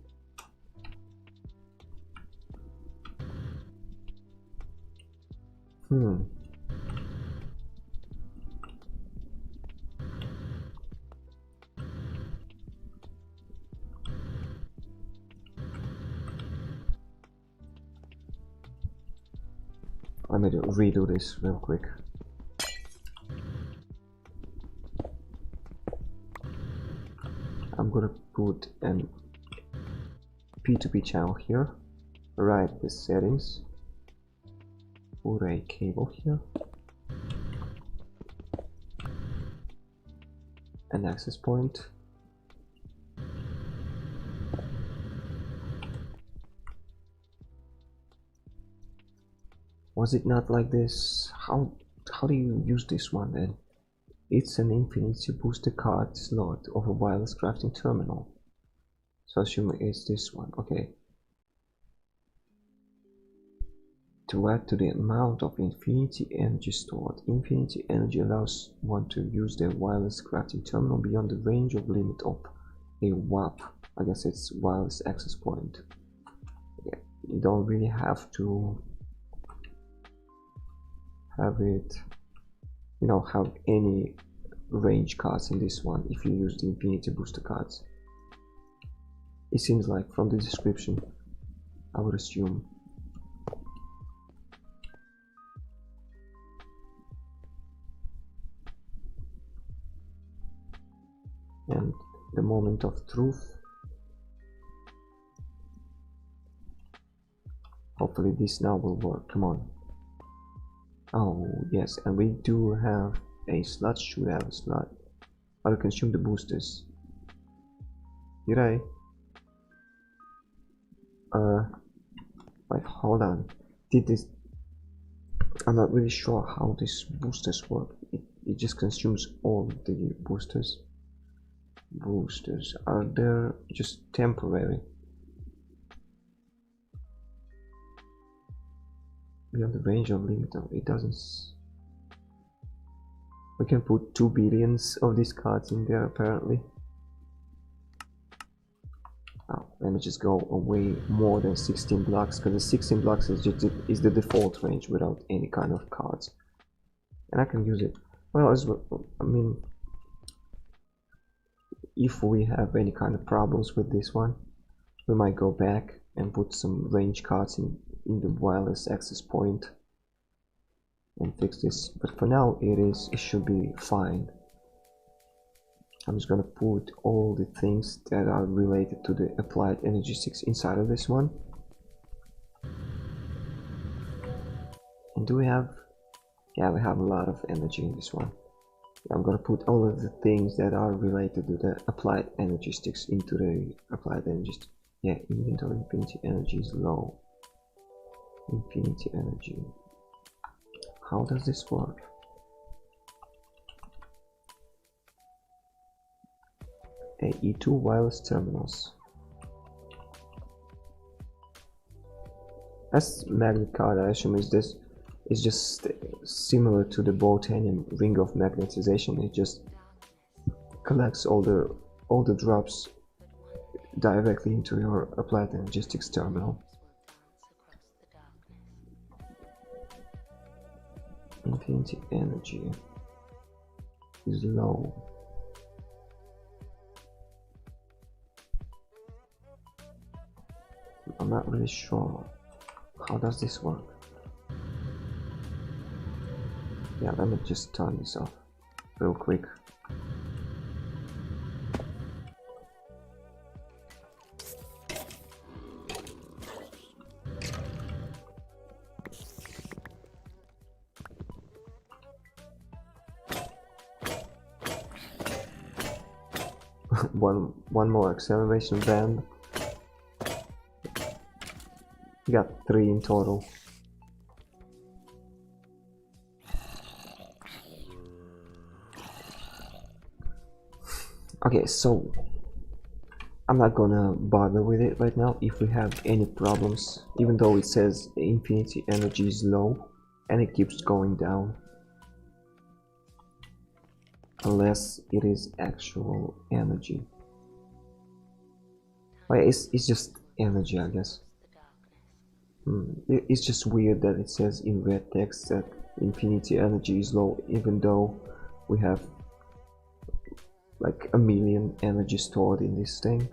Let me redo this real quick. I'm gonna put an P2p channel here, write the settings, put a cable here, an access point, was it not like this? How do you use this one then? It's an infinity booster card slot of a wireless crafting terminal. So I assume it's this one. Okay. To add to the amount of infinity energy stored, infinity energy allows one to use their wireless crafting terminal beyond the range of limit of a WAP. I guess it's wireless access point. Yeah, you don't really have to have it, you know, have any range cards in this one if you use the infinity booster cards. It seems like from the description, I would assume. And the moment of truth. Hopefully this now will work. Come on. Oh yes, and we do have a slot. Should have a slot. I'll consume the boosters. Did I? Wait, hold on. Did this? I'm not really sure how these boosters work. It just consumes all the boosters. Boosters are there just temporary. Beyond the range of limit of it doesn't. We can put 2 billions of these cards in there apparently. Oh, let me just go away more than 16 blocks, because the 16 blocks is just the default range without any kind of cards, and I can use it. Well, as well, I mean, if we have any kind of problems with this one, we might go back and put some range cards in the wireless access point and fix this, but for now it should be fine. I'm just gonna put all the things that are related to the Applied Energistics inside of this one. And do we have? Yeah, we have a lot of energy in this one. I'm gonna put all of the things that are related to the Applied Energistics into the Applied Energistics. Yeah, inventory infinity energy is low. Infinity energy. How does this work? E2 wireless terminals. As magnet card, I assume is just similar to the Botanium ring of magnetization. It just collects all the drops directly into your Applied Energistics terminal. Infinity energy is low. I'm not really sure. How does this work? Yeah, let me just turn this off real quick. one more acceleration band. We got 3 in total. Okay, so I'm not gonna bother with it right now. If we have any problems, even though it says infinity energy is low and it keeps going down, unless it is actual energy. Well, it's just energy, I guess. It's just weird that it says in red text that infinity energy is low, even though we have like 1,000,000 energy stored in this thing.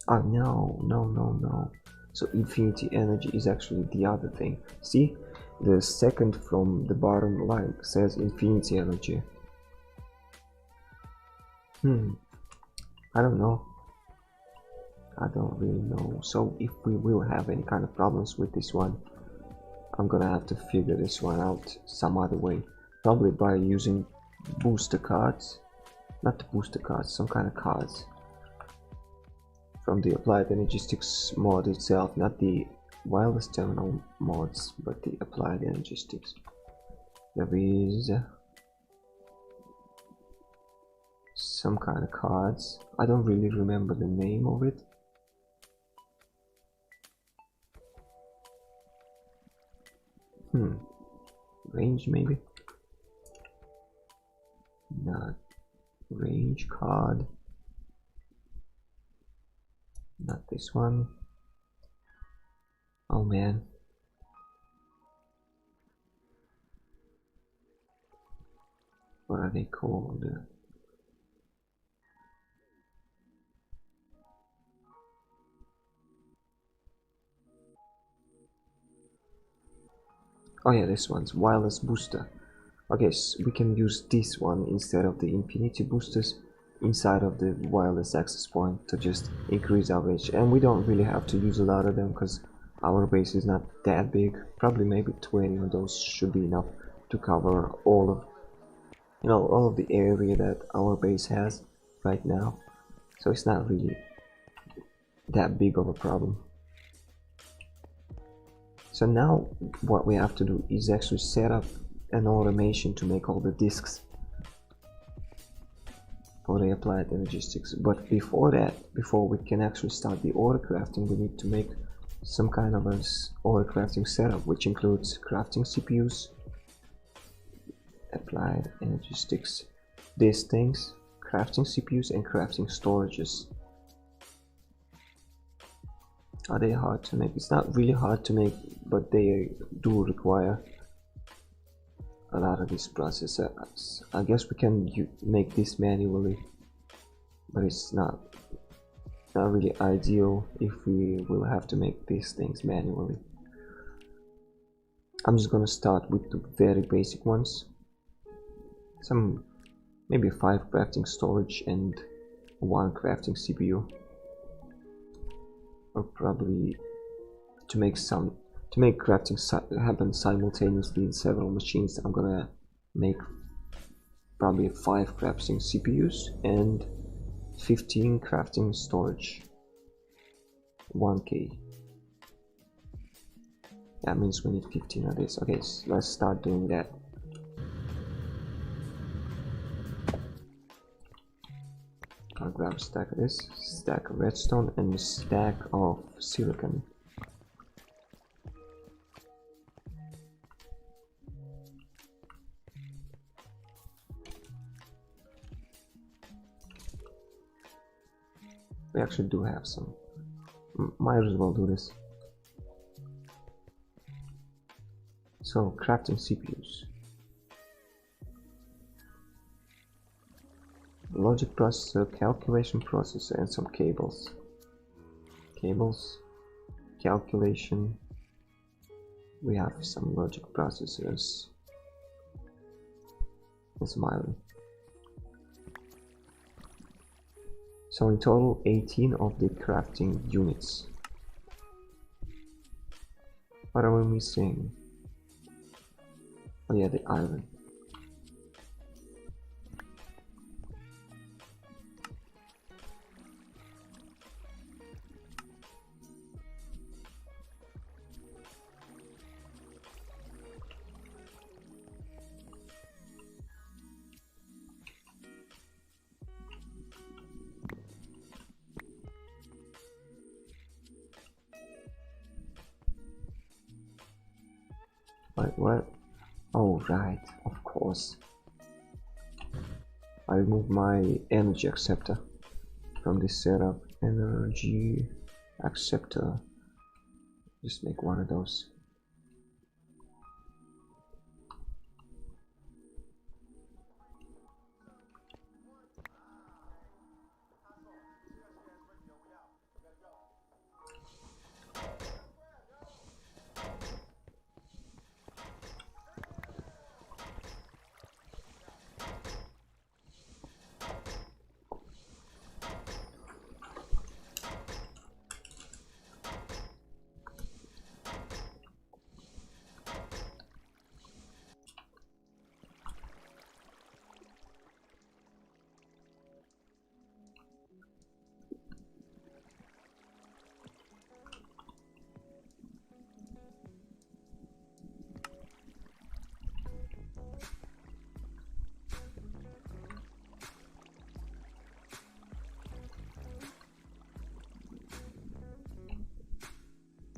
Oh no. So infinity energy is actually the other thing. See, the second from the bottom line says infinity energy. I don't know. I don't really know. So if we will have any kind of problems with this one, I'm gonna have to figure this one out some other way. Probably by using booster cards. Not the booster cards, some kind of cards from the Applied Energistics mod itself, not the wireless terminal mods, but the Applied Energistics. There is some kind of cards. I don't really remember the name of it. Range maybe? Not range card. Not this one. Oh man. What are they called? Oh yeah, this one's wireless booster. Okay, so we can use this one instead of the infinity boosters inside of the wireless access point to just increase our range. And we don't really have to use a lot of them because our base is not that big. Probably maybe 20 of those should be enough to cover all of, you know, all of the area that our base has right now. So it's not really that big of a problem. So now what we have to do is actually set up an automation to make all the disks for the Applied Energistics. But before that, before we can actually start the order crafting, we need to make some kind of an order crafting setup, which includes crafting CPUs, Applied Energistics, these things, crafting CPUs and crafting storages. Are they hard to make? It's not really hard to make, but they do require a lot of this process. I guess we can make this manually, but it's not really ideal if we will have to make these things manually. I'm just gonna start with the very basic ones. Some maybe 5 crafting storage and 1 crafting CPU. Or probably to make crafting happen simultaneously in several machines, I'm gonna make probably 5 crafting CPUs and 15 crafting storage. 1K. That means we need 15 of this. Okay, so let's start doing that. I'll grab a stack of this, stack of redstone, and a stack of silicon. We actually do have some. Might as well do this. So, crafting CPUs. Logic processor, calculation processor, and some cables. Cables, calculation. We have some logic processors. And smiley. So in total, 18 of the crafting units. What are we missing? Oh yeah, the iron. Wait, what? Oh, right, of course. I removed my energy acceptor from this setup. Energy acceptor. Just make one of those.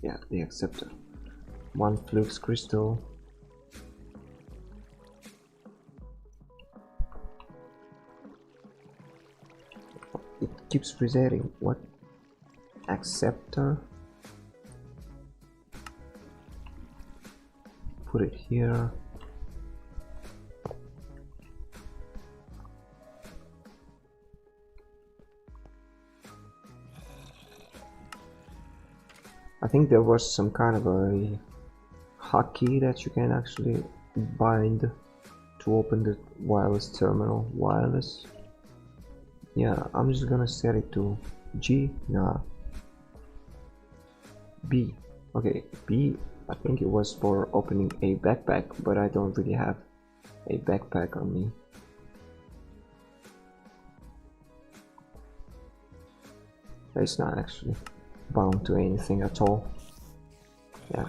Yeah, the Acceptor. 1 flux crystal. It keeps resetting. What? Acceptor? Put it here. I think there was some kind of a hotkey that you can actually bind to open the wireless terminal. Wireless. Yeah, I'm just gonna set it to G. Nah. B. Okay, B. I think it was for opening a backpack, but I don't really have a backpack on me. It's not actually bound to anything at all. Yeah.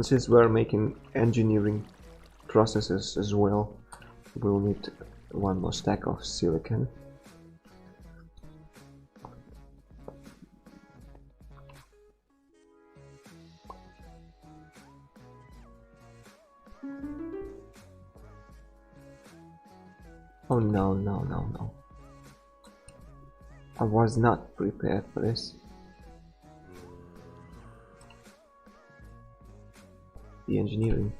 Since we're making engineering processes as well, we'll need 1 more stack of silicon. Oh no, no, no, no. I was not prepared for this. The engineering.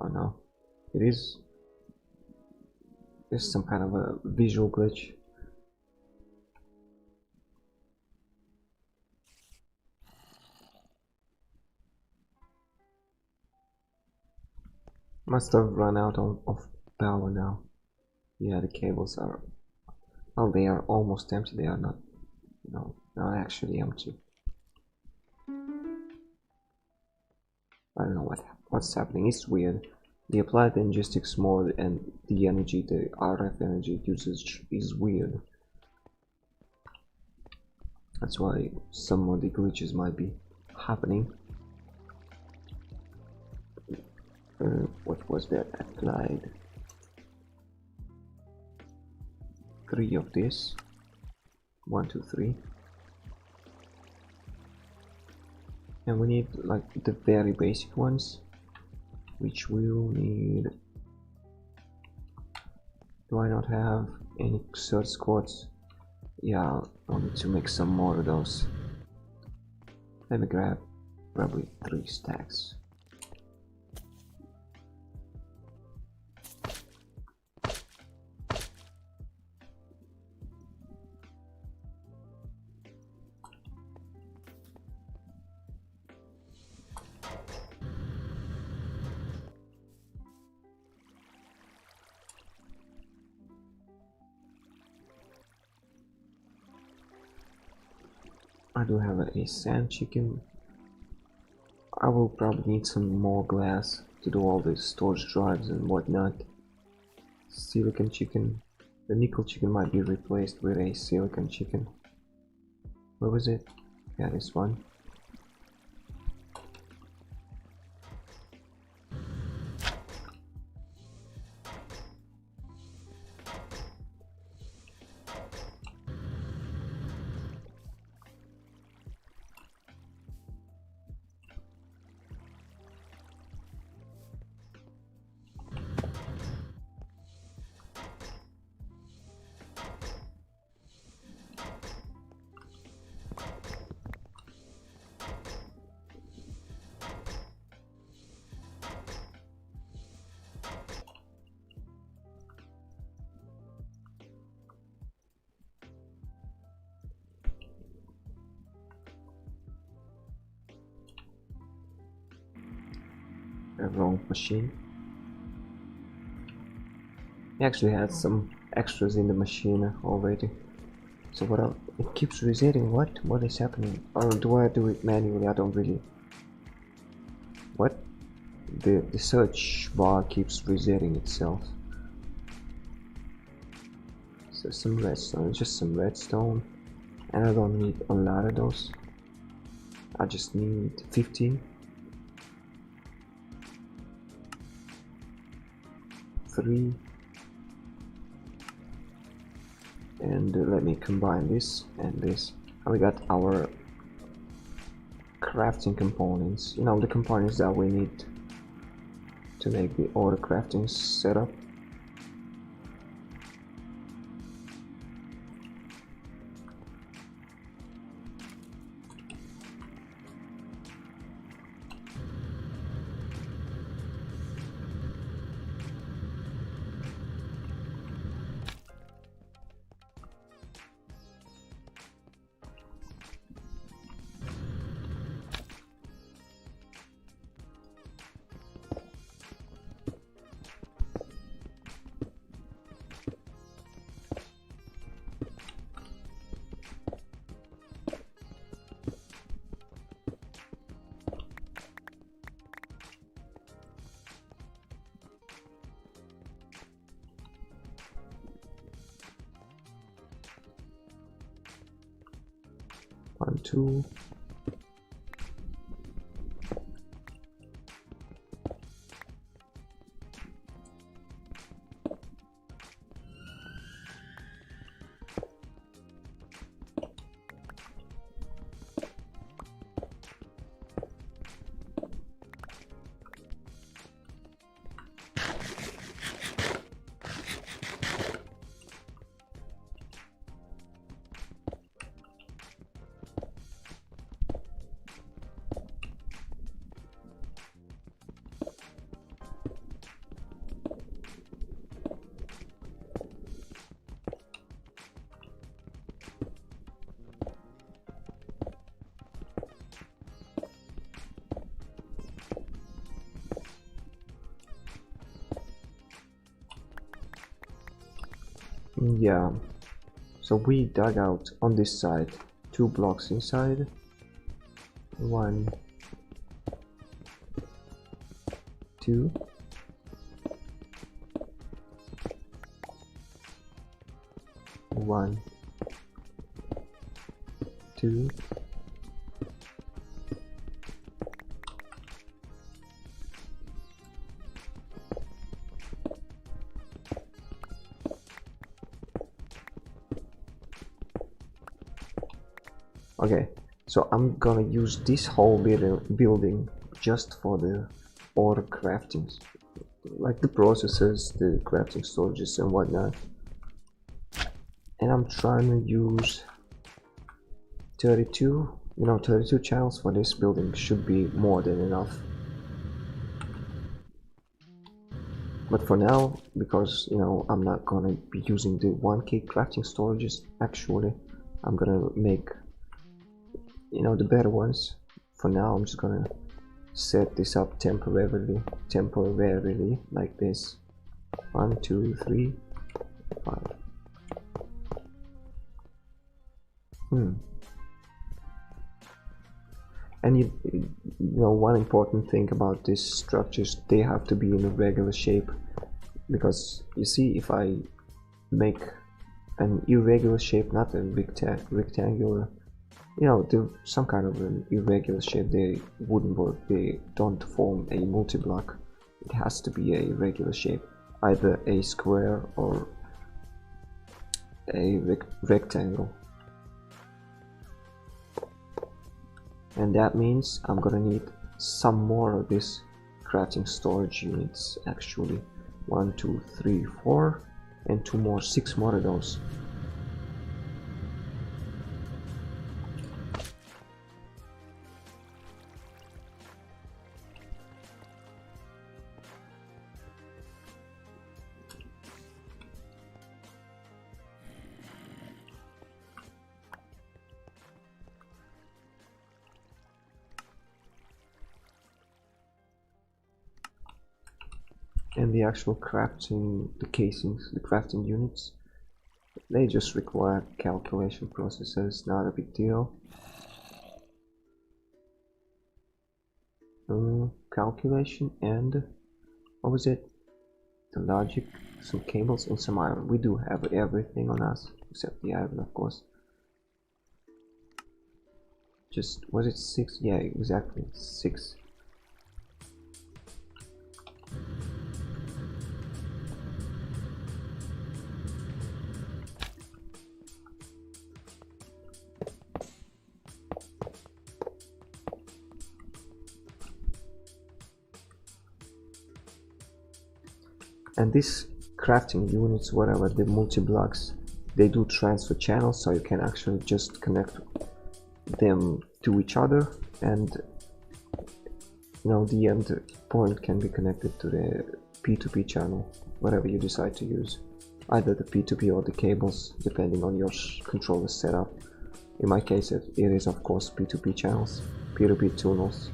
Oh no. It is. There's some kind of a visual glitch. Must have run out of power now. Yeah, the cables are... well, they are almost empty. They are not... no, not actually empty. I don't know what's happening. It's weird. The Applied Energistics mode and the energy, the RF energy usage is weird. That's why some of the glitches might be happening. What was that? Applied 3 of this. 1, 2, 3. And we need like the very basic ones, which we'll need. Do I not have any search quartz? Yeah, I'll need to make some more of those. Let me grab probably 3 stacks. I do have a sand chicken. I will probably need some more glass to do all the storage drives and whatnot. Silicon chicken. The nickel chicken might be replaced with a silicon chicken. Where was it? Yeah, this one. A wrong machine. We actually had some extras in the machine already. So what else? It keeps resetting. What is happening? Or do I do it manually? I don't really. What? The search bar keeps resetting itself. So some redstone, just some redstone, and I don't need a lot of those. I just need 15. 3. And let me combine this and this. And we got our crafting components. You know, the components that we need to make the auto crafting setup. One, two. Yeah, so we dug out on this side 2 blocks inside. 1, 2. 1, 2. Okay, so I'm gonna use this whole building just for the auto craftings, like the processors, the crafting storages and whatnot. And I'm trying to use 32, 32 channels for this building should be more than enough. But for now, because I'm not gonna be using the 1K crafting storages, actually I'm gonna make the better ones. For now I'm just gonna set this up temporarily like this. 1, 2, 3, 5. And you know one important thing about these structures, they have to be in a regular shape, because you see, if I make an irregular shape, not a rectangular, some kind of an irregular shape, they wouldn't work. They don't form a multi-block. It has to be a regular shape, either a square or a rectangle. And that means I'm gonna need some more of this crafting storage units, actually. 1, 2, 3, 4, and 2 more, 6 more of those. And the actual crafting, the casings, the crafting units, they just require calculation processes, not a big deal. Calculation and what was it? The logic, some cables and some iron. We do have everything on us except the iron, of course. Just, was it 6? Yeah, exactly, 6. And these crafting units, whatever, the multi-blocks, they do transfer channels, so you can actually just connect them to each other, and you know, the end point can be connected to the P2p channel, whatever you decide to use, either the P2p or the cables, depending on your controller setup. In my case, it is of course P2p channels, P2p tunnels.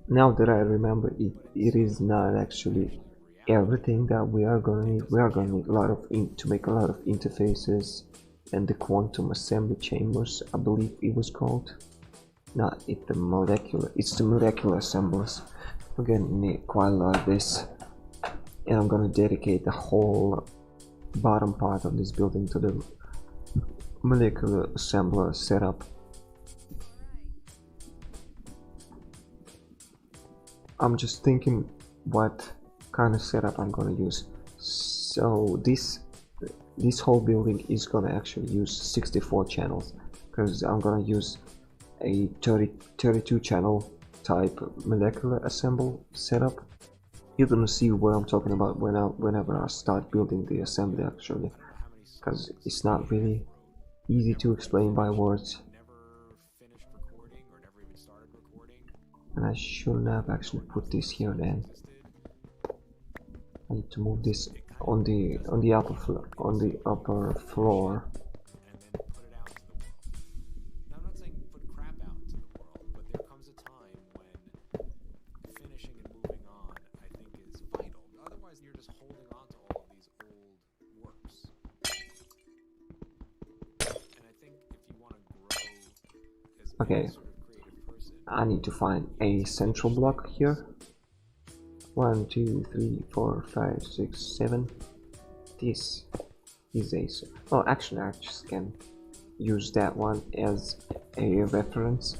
Now that I remember it, it is not actually everything that we are gonna need. We are gonna need a lot of to make a lot of interfaces and the quantum assembly chambers, I believe it was called. Not it, the molecular. It's the molecular assemblers. We're gonna need quite a lot of this, and I'm gonna dedicate the whole bottom part of this building to the molecular assembler setup. I'm just thinking what kind of setup I'm gonna use. So this whole building is gonna actually use 64 channels, because I'm gonna use a 32 channel type molecular assemble setup. You're gonna see what I'm talking about whenever I start building the assembly, actually, because it's not really easy to explain by words. And I shouldn't have actually put this here then. I need to move this on the upper floor. Okay, I need to find a central block here. 1, 2, 3, 4, 5, 6, 7. This is a... oh, actually I just can use that one as a reference.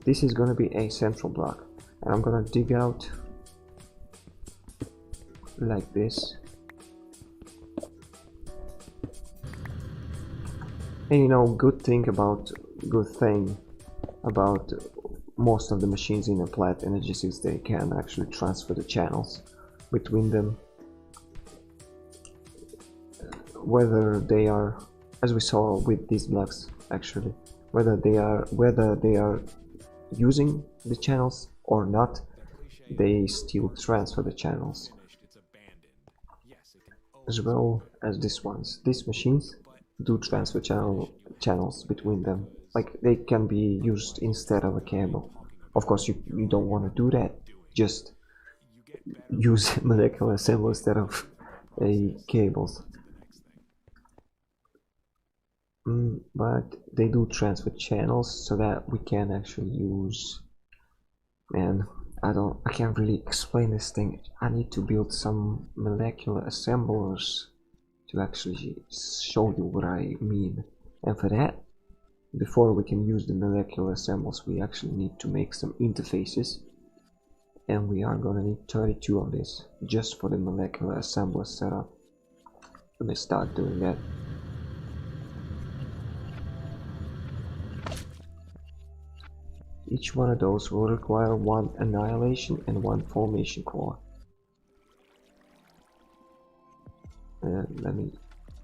This is gonna be a central block, and I'm gonna dig out like this. And you know, good thing about most of the machines in Applied Energistics, they can actually transfer the channels between them, whether they are, as we saw with these blocks actually, whether they are using the channels or not, they still transfer the channels, as well as these ones. These machines do transfer channels between them. Like, they can be used instead of a cable. Of course, you don't want to do that. Just use molecular assembly instead of cables. But they do transfer channels so that we can actually use... man, I can't really explain this thing. I need to build some molecular assemblers to actually show you what I mean. And for that, before we can use the molecular assemblers, we actually need to make some interfaces, and we are gonna need 32 of this just for the molecular assembler setup. Let me start doing that. Each one of those will require one annihilation and one formation core. Let me...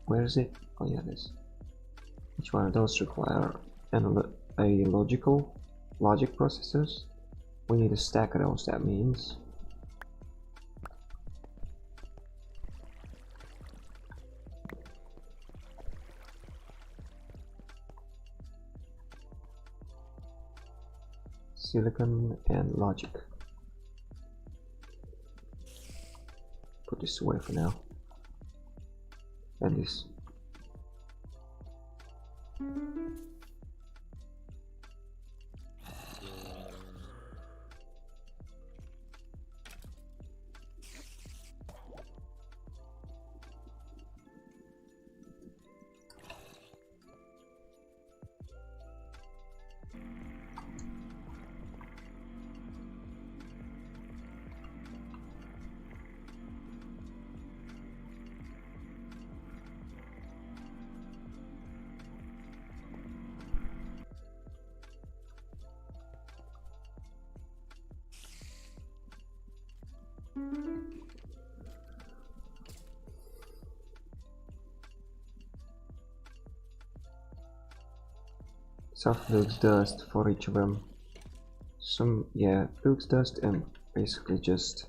where is it? Oh yeah, this. Each one of those require a logic processors. We need a stack of those, that means. silicon and logic. Put this away for now. And this. Some flux dust for each of them. Some, yeah, flux dust and basically just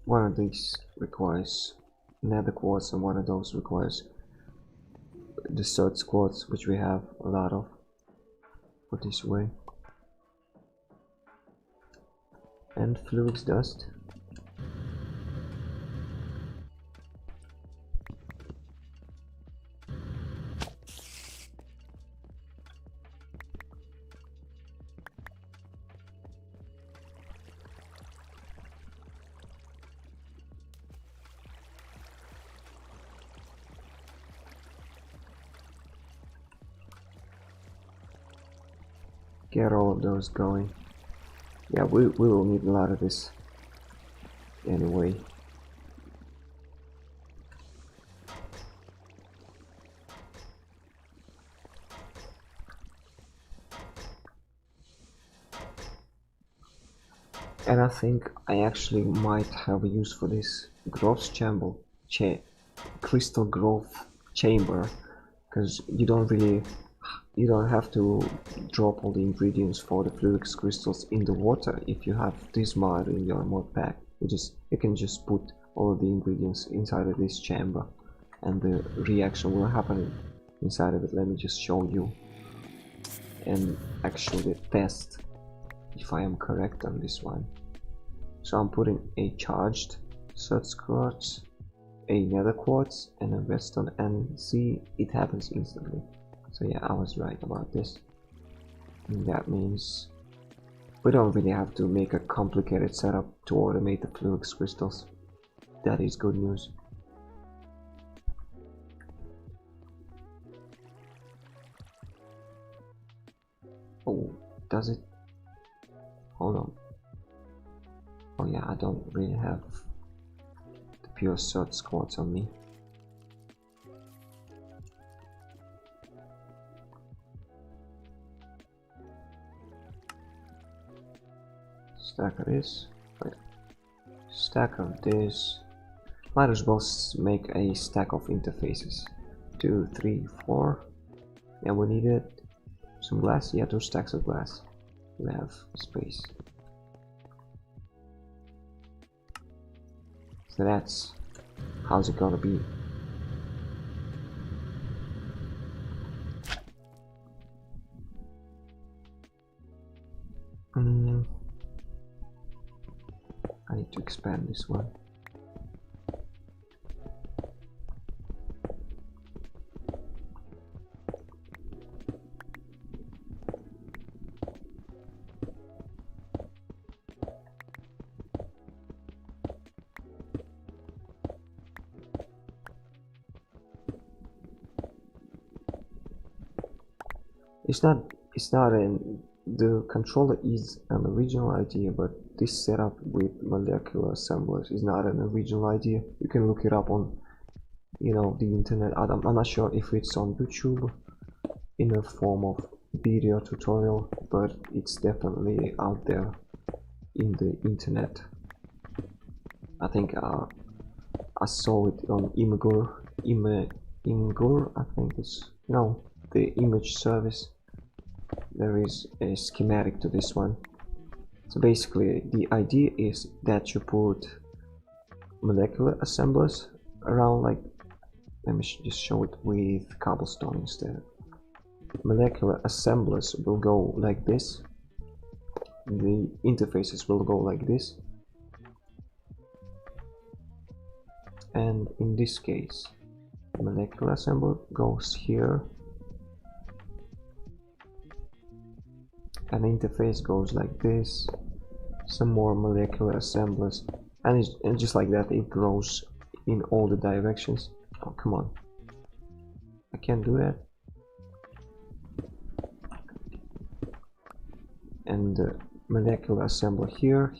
one of these requires nether quartz and one of those requires the search quartz, which we have a lot of. Put this away. And flux dust. Get all of those going. Yeah, we will need a lot of this anyway. And I think I actually might have a use for this growth chamber, crystal growth chamber, because you don't have to drop all the ingredients for the flux crystals in the water if you have this mod in your mod pack. You can just put all of the ingredients inside of this chamber and the reaction will happen inside of it. Let me just show you and actually test if I am correct on this one. So I'm putting a charged search quartz, a nether quartz and a redstone, and see, it happens instantly. So yeah, I was right about this. And that means we don't really have to make a complicated setup to automate the flux crystals. That is good news. Oh, does it? Hold on. Oh yeah, I don't really have the pure search quartz on me. Stack of this, wait, stack of this. Might as well make a stack of interfaces. 2, 3, 4. Yeah, we needed some glass. Yeah, 2 stacks of glass. We have space. So that's how's it gonna be. I need to expand this one. It's not the controller is an original idea, but this setup with molecular assemblers is not an original idea. You can look it up on, you know, the internet. I'm not sure if it's on YouTube in a form of video tutorial, but it's definitely out there in the internet. I think I saw it on Imgur, I think it's, no, the image service. There is a schematic to this one. So basically the idea is that you put molecular assemblers around, like, let me just show it with cobblestone instead. molecular assemblers will go like this, the interfaces will go like this, and in this case molecular assembler goes here, an interface goes like this, some more molecular assemblers, and just like that it grows in all the directions. Oh, come on, I can't do that. And the molecular assembler here,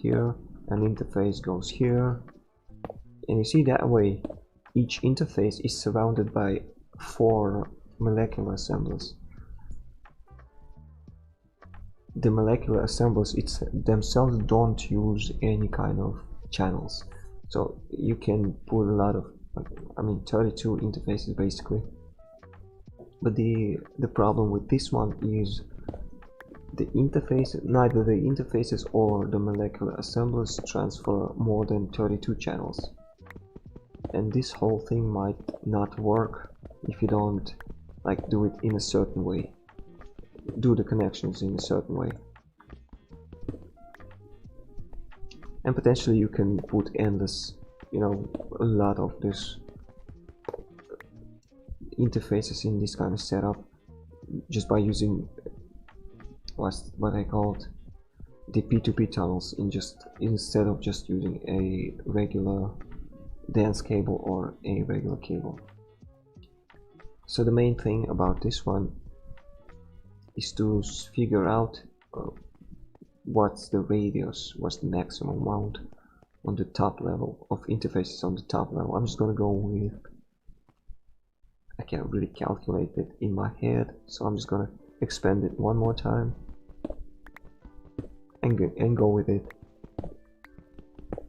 an interface goes here, and you see that way each interface is surrounded by 4 molecular assemblers. The molecular assemblers themselves don't use any kind of channels, so you can put a lot of, I mean 32 interfaces basically. But the problem with this one is the interface, neither the interfaces or the molecular assemblers transfer more than 32 channels, and this whole thing might not work if you don't like do it in a certain way, do the connections in a certain way. And potentially you can put endless, you know, a lot of this interfaces in this kind of setup just by using what I called the P2p tunnels, instead of just using a regular dense cable or a regular cable. So the main thing about this one is to figure out what's the radius, what's the maximum amount on the top level of interfaces on the top level. I'm just gonna go with, I can't really calculate it in my head, so I'm just gonna expand it one more time and go with it,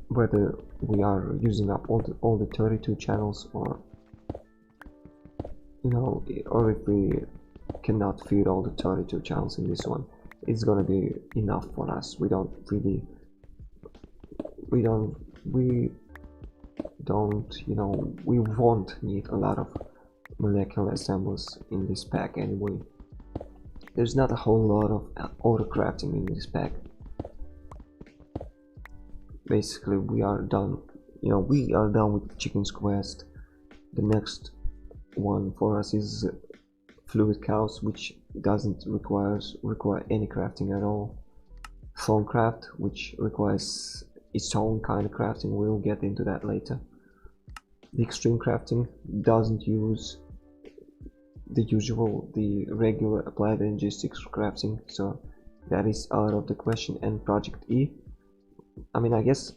whether we are using up all the 32 channels, or you know, or if we cannot fit all the 32 channels in this one, it's gonna be enough for us. We don't, you know, we won't need a lot of molecular assemblers in this pack anyway. There's not a whole lot of auto crafting in this pack. Basically we are done, you know, we are done with Chicken's Quest. The next one for us is Fluid Cows, which doesn't require any crafting at all. Thorncraft, which requires its own kind of crafting, we'll get into that later. The Extreme Crafting doesn't use the regular Applied Energistics crafting, so that is out of the question. And Project E, I mean, I guess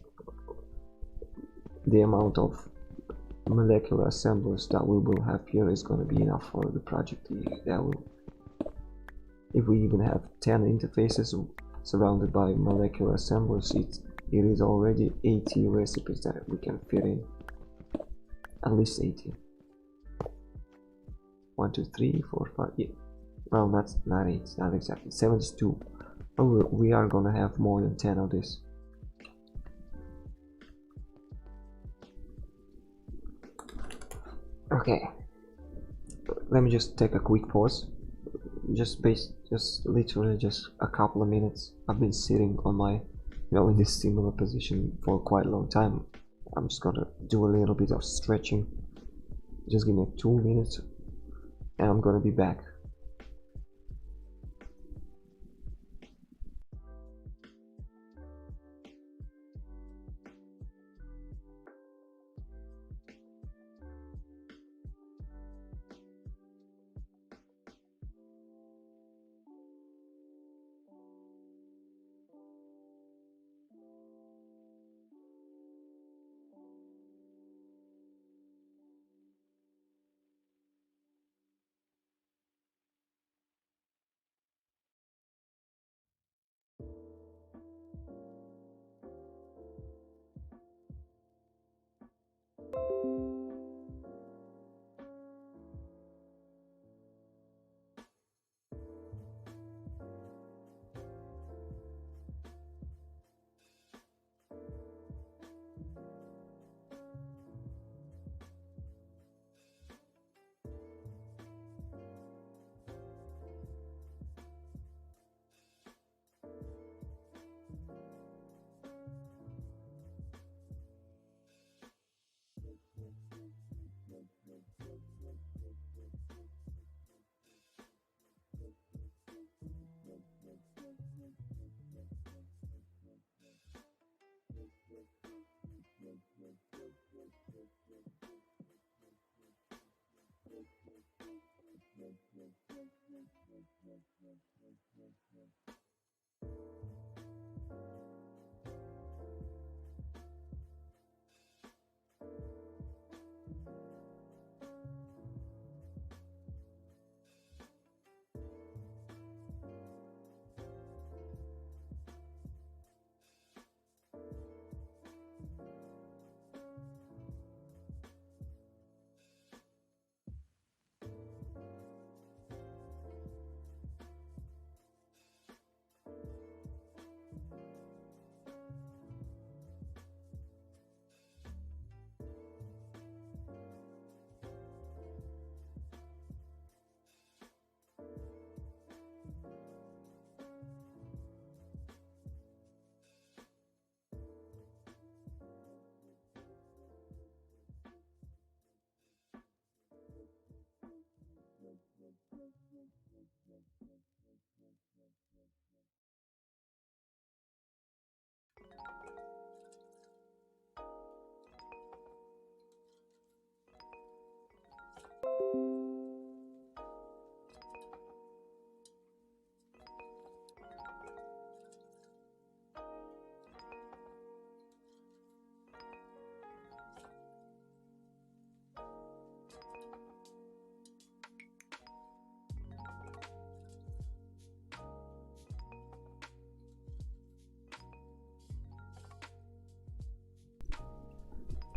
the amount of molecular assemblers that we will have here is going to be enough for the Project E. That will, if we even have 10 interfaces surrounded by molecular assemblers, it is already 80 recipes that we can fit in. At least 80. 1, 2, 3, 4, 5. Yeah. Well, that's not 8, not exactly. 72. Oh, we are gonna have more than 10 of this. Okay. Let me just take a quick pause. Just literally just a couple of minutes. I've been sitting on my, you know, in this similar position for quite a long time. I'm just gonna do a little bit of stretching. Just give me 2 minutes and I'm gonna be back.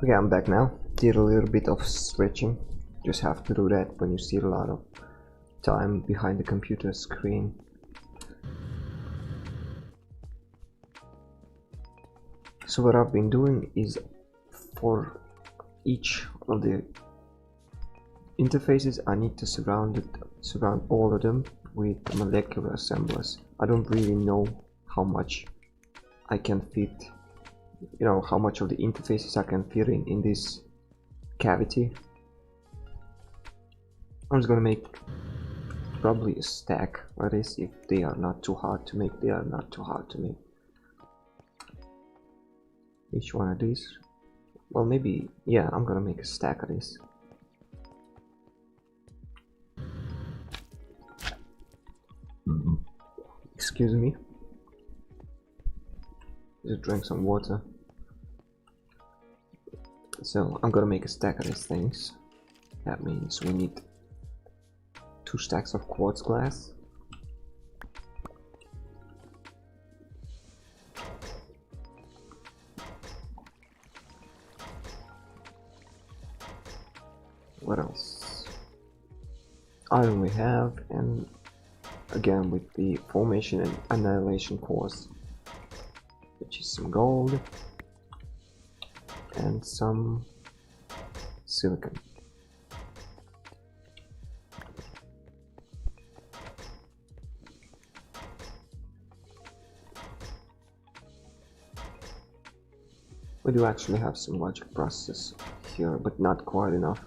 Okay, I'm back now. Did a little bit of stretching. Just have to do that when you see a lot of time behind the computer screen. So what I've been doing is, for each of the interfaces, I need to surround all of them with molecular assemblers. I don't really know how much I can fit, you know, how much of the interfaces I can fit in this cavity. I'm just gonna make probably a stack like this. If they are not too hard to make, they are not too hard to make. Each one of these, well, maybe, yeah, I'm gonna make a stack of this. Excuse me, just drink some water. So I'm gonna make a stack of these things. That means we need 2 stacks of quartz glass. What else? Iron we have, and again with the formation and annihilation cores, which is some gold and some silicon. We do actually have some logic processes here, but not quite enough.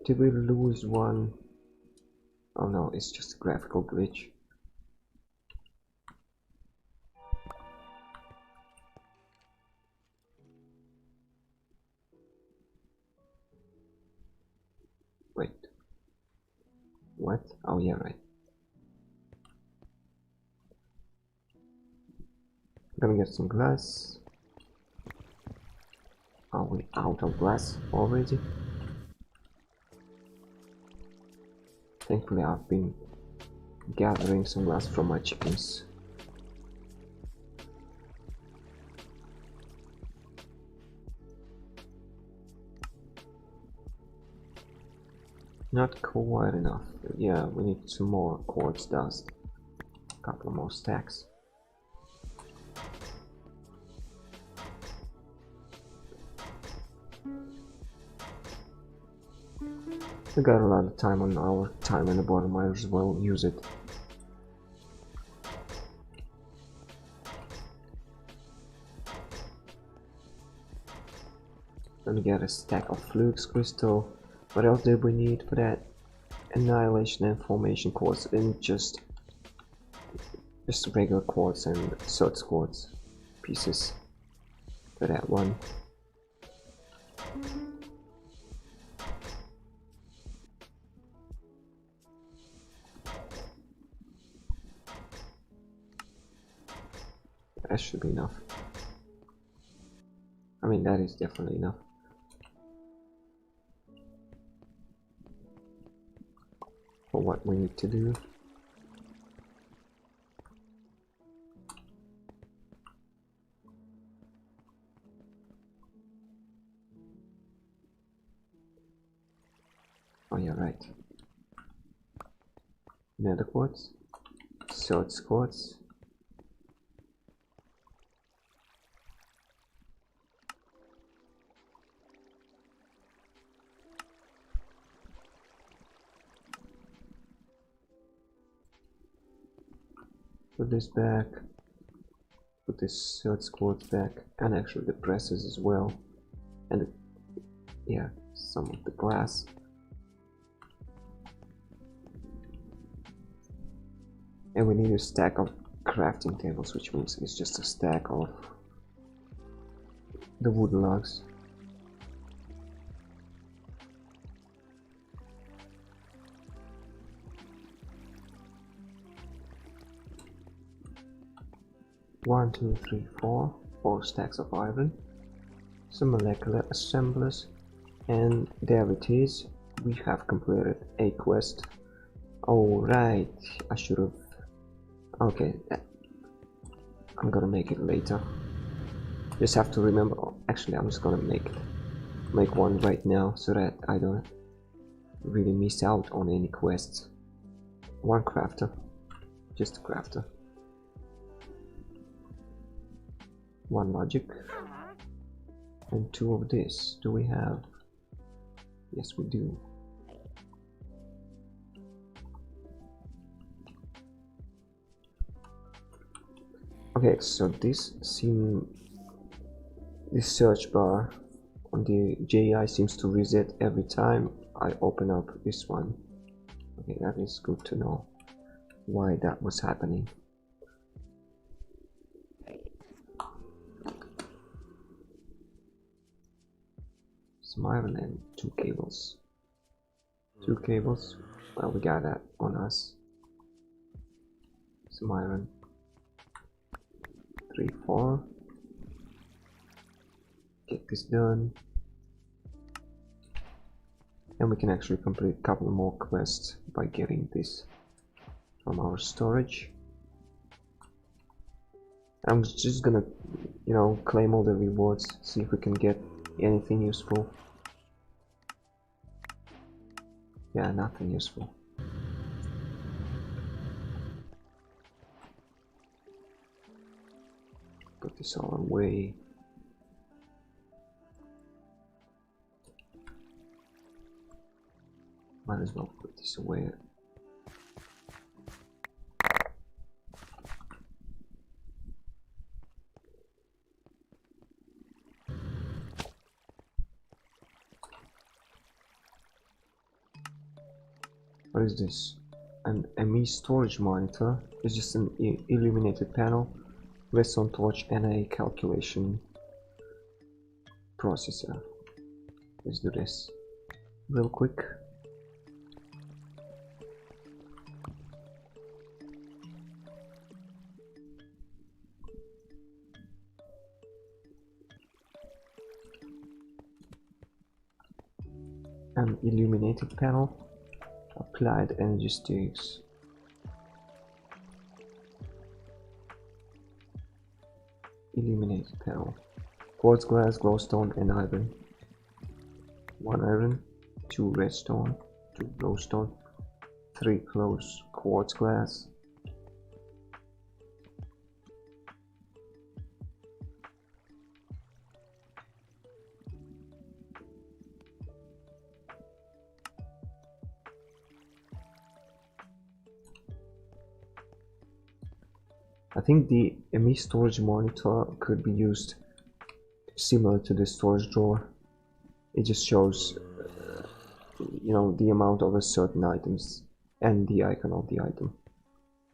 Did we lose one? Oh no, it's just a graphical glitch. Wait. What? Oh yeah, right. I'm gonna get some glass. Are we out of glass already? Thankfully I've been gathering some glass from my chickens. Not quite enough. Yeah, we need some more quartz dust. A couple more stacks. We got a lot of time on our time in the bottom, might as well use it. Gonna get a stack of flux crystal. What else do we need for that? Annihilation and formation quartz, and just regular quartz and search quartz pieces for that one. That should be enough. I mean, that is definitely enough. For what we need to do. Oh yeah, right. Nether quartz, search quartz. Put this back. Put this search quartz back, and actually the presses as well, and yeah, some of the glass. And we need a stack of crafting tables, which means it's just a stack of the wood logs. One, two, three, four stacks of iron, some molecular assemblers, and there it is. We have completed a quest. Alright, I should have. Okay, I'm gonna make it later. Just have to remember. Actually, I'm just gonna make one right now so that I don't really miss out on any quests. One crafter, just a crafter. One logic, and two of this. Do we have? Yes, we do. Okay, so this search bar on the JI seems to reset every time I open up this one. Okay, that is good to know why that was happening. Some iron and two cables. Two cables. Well, we got that on us. Some iron. 3, 4. Get this done. And we can actually complete a couple more quests by getting this from our storage. I'm just gonna, you know, claim all the rewards, see if we can get anything useful. Yeah, nothing useful. Put this all away. Might as well put this away. What is this? An Emmy storage monitor. It's just an illuminated panel, redstone torch, and a calculation processor. Let's do this real quick. An illuminated panel. Applied Energistics. Illuminated panel. Quartz glass, glowstone, and iron. 1 iron, 2 redstone, 2 glowstone, 3 quartz glass. I think the Emmy storage monitor could be used similar to the storage drawer, it just shows you know, the amount of a certain items and the icon of the item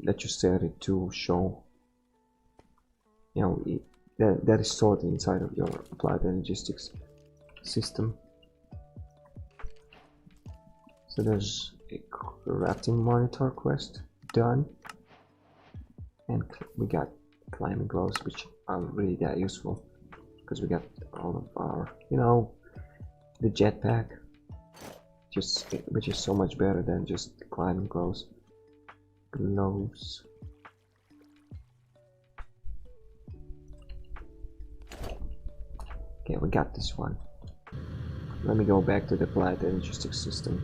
that you set it to show. You know, that is stored inside of your Applied Energistics system. So there's a crafting monitor quest done, and we got climbing gloves, which are really that useful because we got all of our, you know, the jetpack, which is so much better than just climbing gloves. Okay, we got this one. Let me go back to the Applied Energistics system.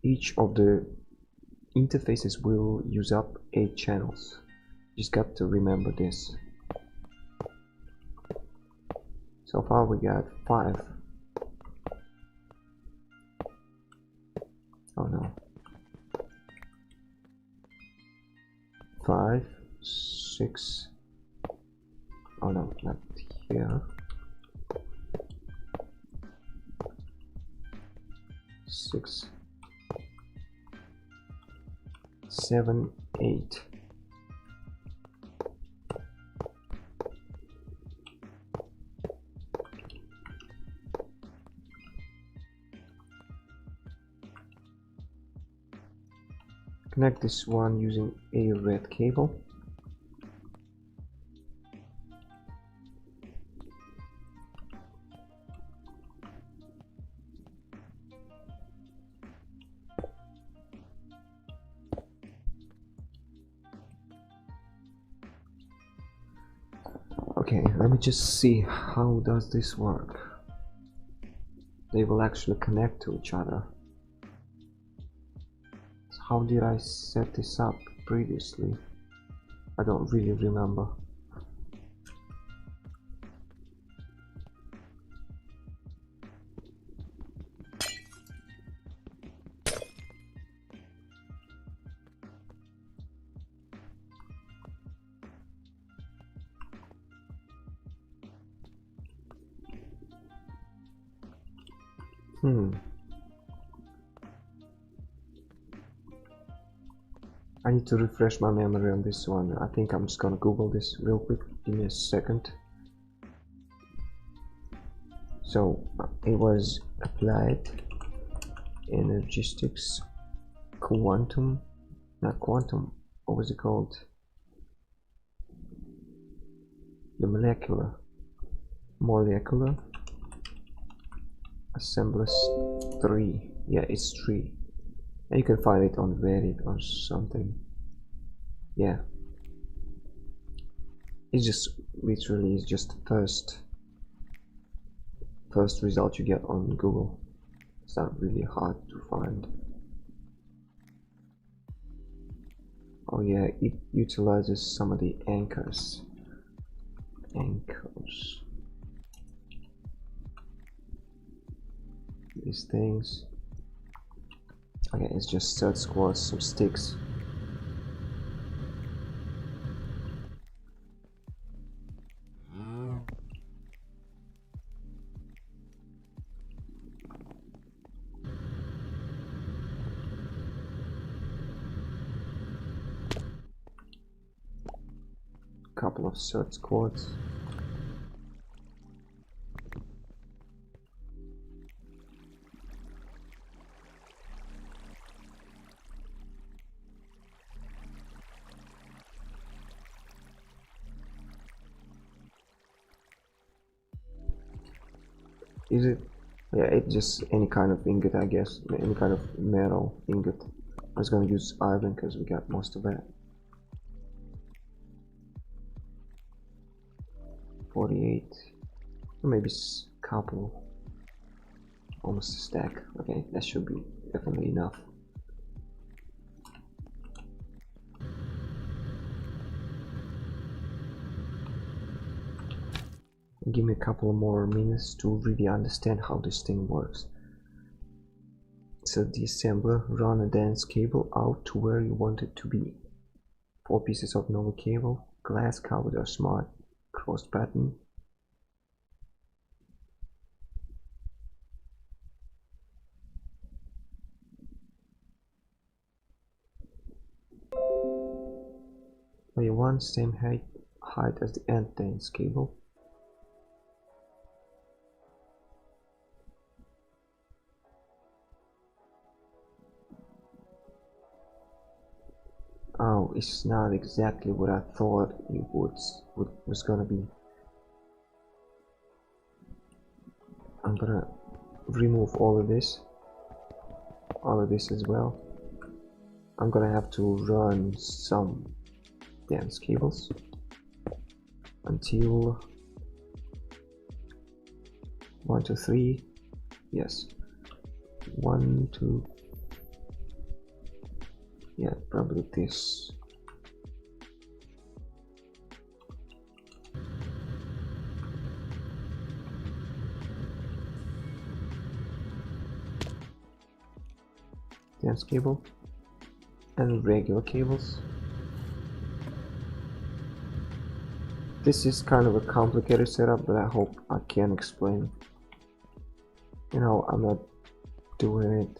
Each of the interfaces will use up 8 channels. Just got to remember this. So far we got 5. Oh no. 5, 6. Oh no, not here. 6, 7, 8. Connect this one using a red cable. Okay, let me just see how does this work. They will actually connect to each other. How did I set this up previously? I don't really remember. I need to refresh my memory on this one. I think I'm just gonna Google this real quick. Give me a second. So it was Applied Energistics Quantum, not Quantum, what was it called? The Molecular Assemblers 3. Yeah, it's 3. And you can find it on Reddit or something. Yeah. It's just literally it's just the first result you get on Google. It's not really hard to find. Oh yeah, it utilizes some of the anchors. These things. Okay, it's just search quartz, some sticks. Couple of search quartz. Is it? Yeah, it's just any kind of ingot, I guess. Any kind of metal ingot. I was gonna use iron because we got most of that. 48. Or maybe a couple. Almost a stack. Okay, that should be definitely enough. Give me a couple more minutes to really understand how this thing works. So the assembler, run a dense cable out to where you want it to be. 4 pieces of normal cable, glass covered or smart cross pattern. Layer 1, same height as the end dense cable. Oh, it's not exactly what I thought it was gonna be. I'm gonna remove all of this as well. I'm gonna have to run some dense cables until 1, 2, 3. Yes, 1, 2. Yeah, probably this. Dense cable and regular cables. This is kind of a complicated setup, but I hope I can explain. You know, I'm not doing it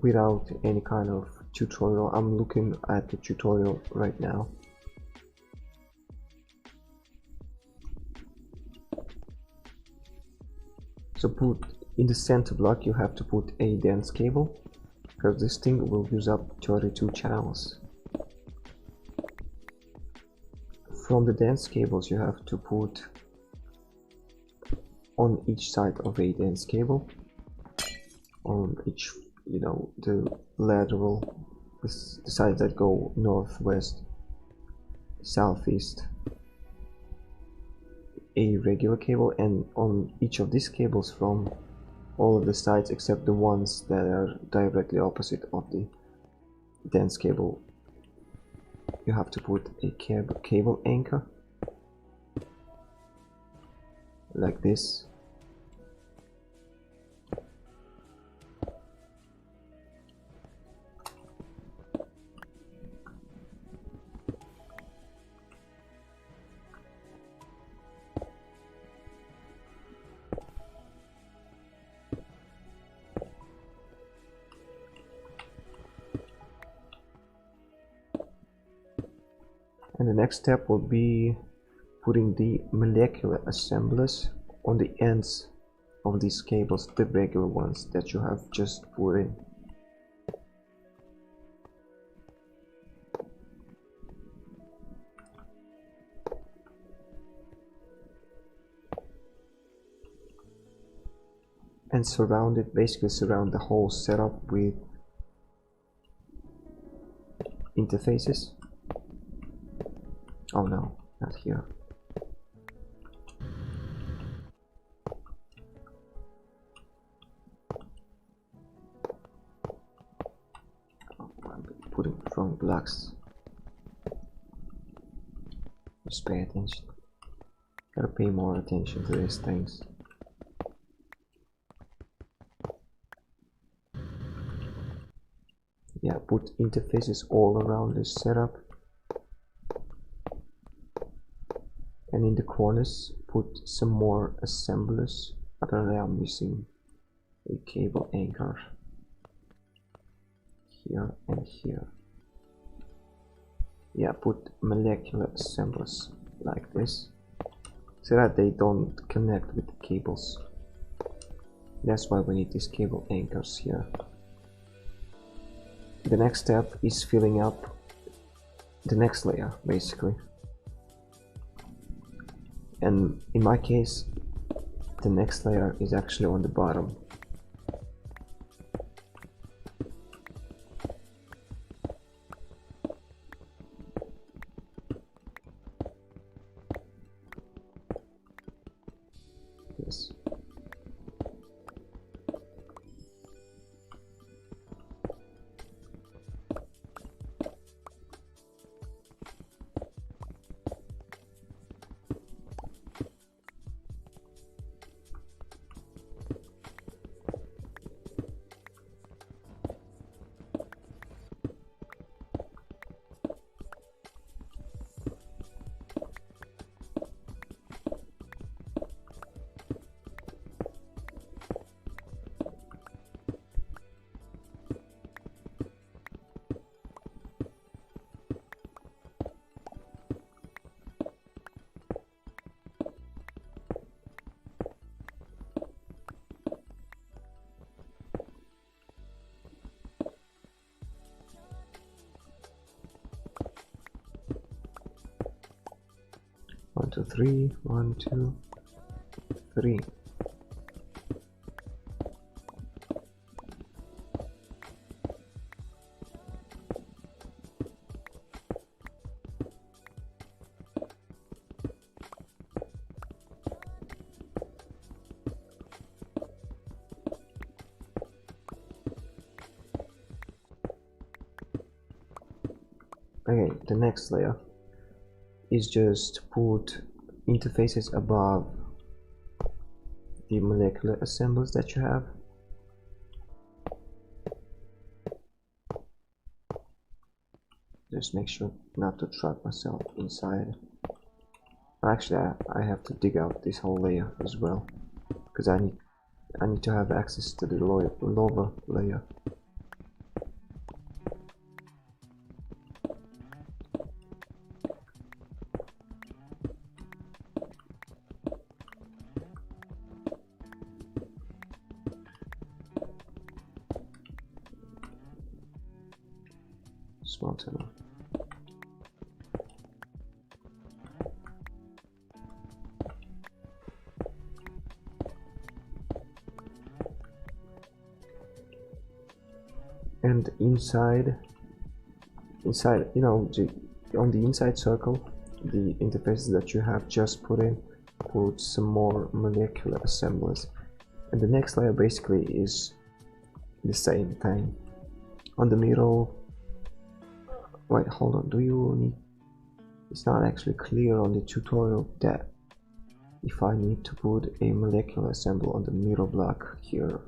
without any kind of tutorial. I'm looking at the tutorial right now. So put in the center block, you have to put a dense cable, because this thing will use up 32 channels. From the dense cables, you have to put on each side of a dense cable, on each, you know, the lateral, the sides that go northwest, southeast, a regular cable, and on each of these cables from all of the sides except the ones that are directly opposite of the dense cable, you have to put a cable anchor like this. And the next step will be putting the molecular assemblers on the ends of these cables, the regular ones that you have just put in. And surround it, basically surround the whole setup with interfaces. Oh no, not here. Oh, I'm putting the wrong blocks. Just pay attention. Gotta pay more attention to these things. Yeah, put interfaces all around this setup. And in the corners, put some more assemblers. Apparently I'm missing a cable anchor. Here and here. Yeah, put molecular assemblers like this, so that they don't connect with the cables. That's why we need these cable anchors here. The next step is filling up the next layer, basically. And in my case, the next layer is actually on the bottom. Yes. 1 2 3 1 2 3. Okay, the next layer is just put interfaces above the molecular assemblies that you have. Just make sure not to trap myself inside. Actually, I have to dig out this whole layer as well, because I need to have access to the lower layer. Small tunnel. And inside, you know, on the inside circle, the interfaces that you have just put some more molecular assemblies, and the next layer basically is the same thing. On the middle, wait, hold on, do you need, it's not actually clear on the tutorial that if I need to put a molecular assembly on the middle block here.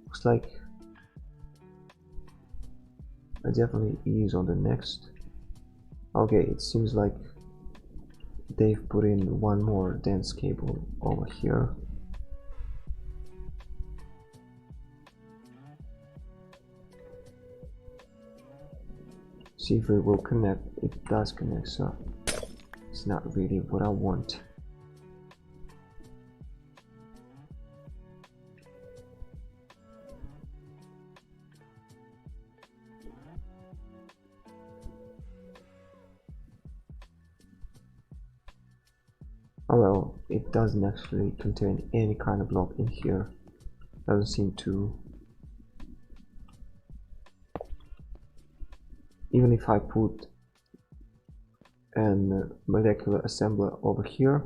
Looks like I definitely is on the next. Okay, it seems like they've put in one more dense cable over here. See if it will connect. It does connect, so it's not really what I want. Oh well, it doesn't actually contain any kind of block in here. Doesn't seem to. Even if I put an molecular assembler over here,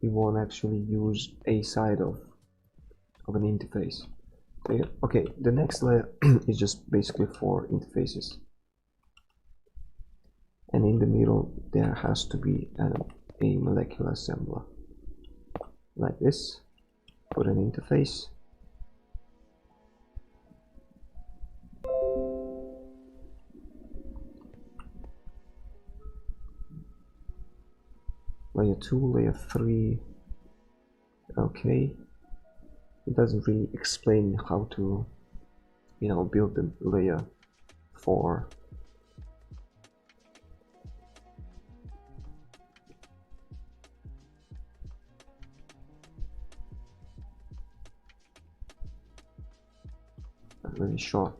it won't actually use a side of an interface. So yeah, okay, the next layer is just basically for interfaces, and in the middle there has to be a molecular assembler like this. Put an interface. Layer 2, layer 3. Okay, it doesn't really explain how to, you know, build the layer 4. Not really sure.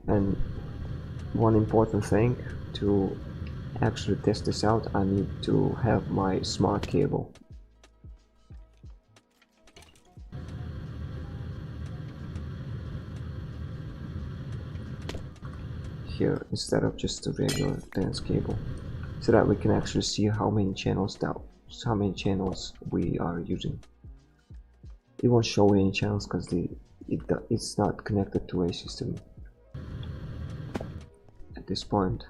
And one important thing to actually test this out, I need to have my smart cable. Here instead of just a regular dense cable, so that we can actually see how many channels we are using. It won't show any channels because it's not connected to a system at this point.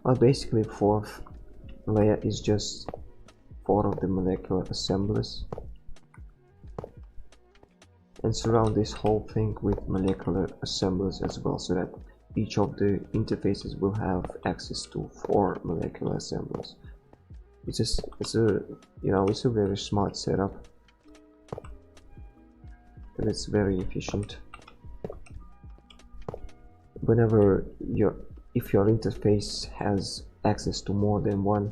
Well, basically fourth layer is just 4 of the molecular assemblies, and surround this whole thing with molecular assemblies as well, so that each of the interfaces will have access to 4 molecular assemblies. It's a very smart setup, and it's very efficient. Whenever if your interface has access to more than one,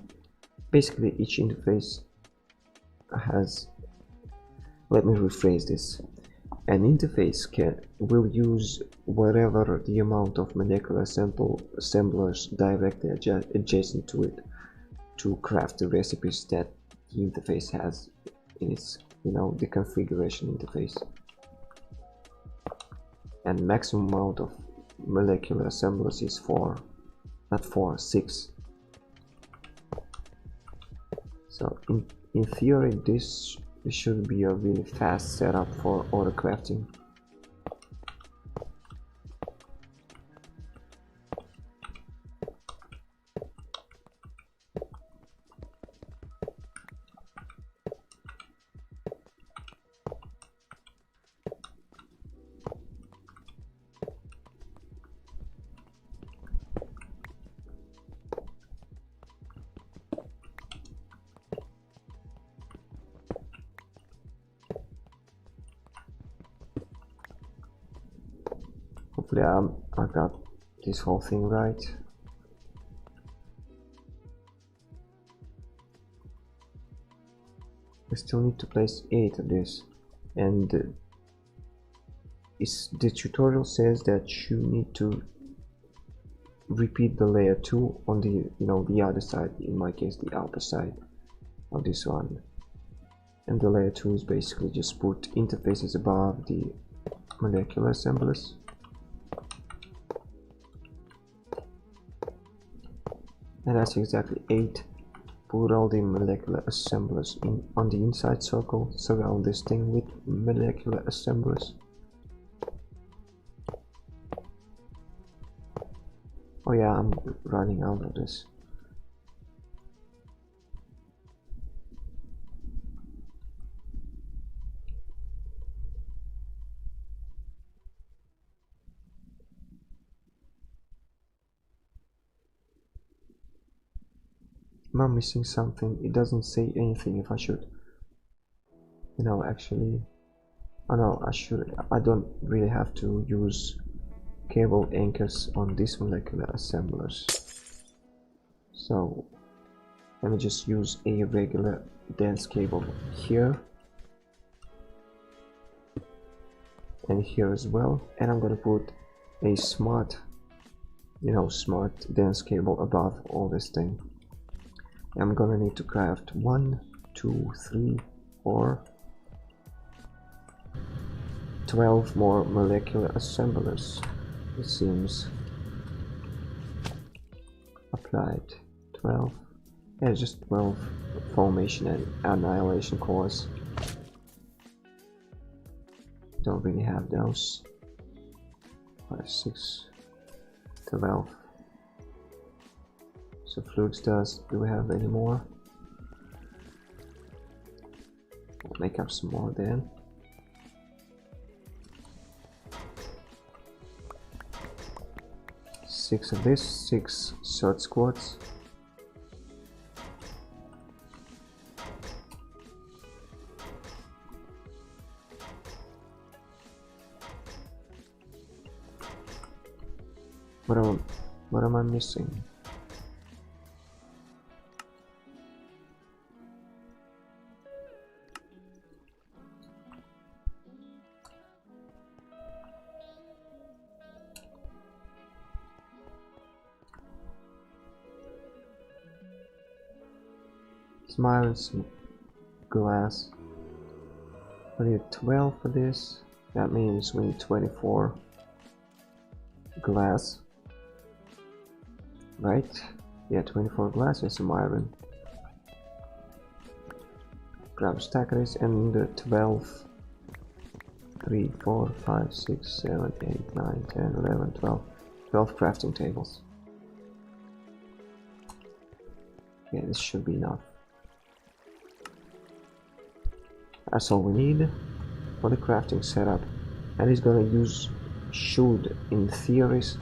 basically each interface has, let me rephrase this. An interface will use whatever the amount of molecular assemblers directly adjacent to it to craft the recipes that the interface has in its, the configuration interface. And maximum amount of molecular assemblers is 4, not 4, 6. So in theory this should be a really fast setup for auto crafting. Hopefully I got this whole thing right. I still need to place 8 of this, and the tutorial says that you need to repeat the layer 2 on the the other side, in my case the upper side of this one. And the layer 2 is basically just put interfaces above the molecular assemblers. And that's exactly 8. Put all the molecular assemblers on the inside circle, surround this thing with molecular assemblers. Oh yeah, I'm running out of this. Am I missing something? It doesn't say anything if I should, actually, oh no, I don't really have to use cable anchors on these molecular assemblers. So let me just use a regular dense cable here and here as well, and I'm gonna put a smart dense cable above all this thing. I'm gonna need to craft 1, 2, 3, 4, 12 more molecular assemblers, it seems. Applied 12, yeah, just 12 formation and annihilation cores. Don't really have those. 5, 6, 12. So flux does. Do we have any more? We'll make up some more then. Six of this, 6 search quartz. What am I missing? Smile and some glass. We need 12 for this. That means we need 24 glass. Right? Yeah, 24 glass and some iron. Grab a stack of this and the 12. 3, 4, 5, 6, 7, 8, 9, 10, 11, 12. 12 crafting tables. Yeah, this should be enough. That's all we need for the crafting setup, and it's gonna should in theories,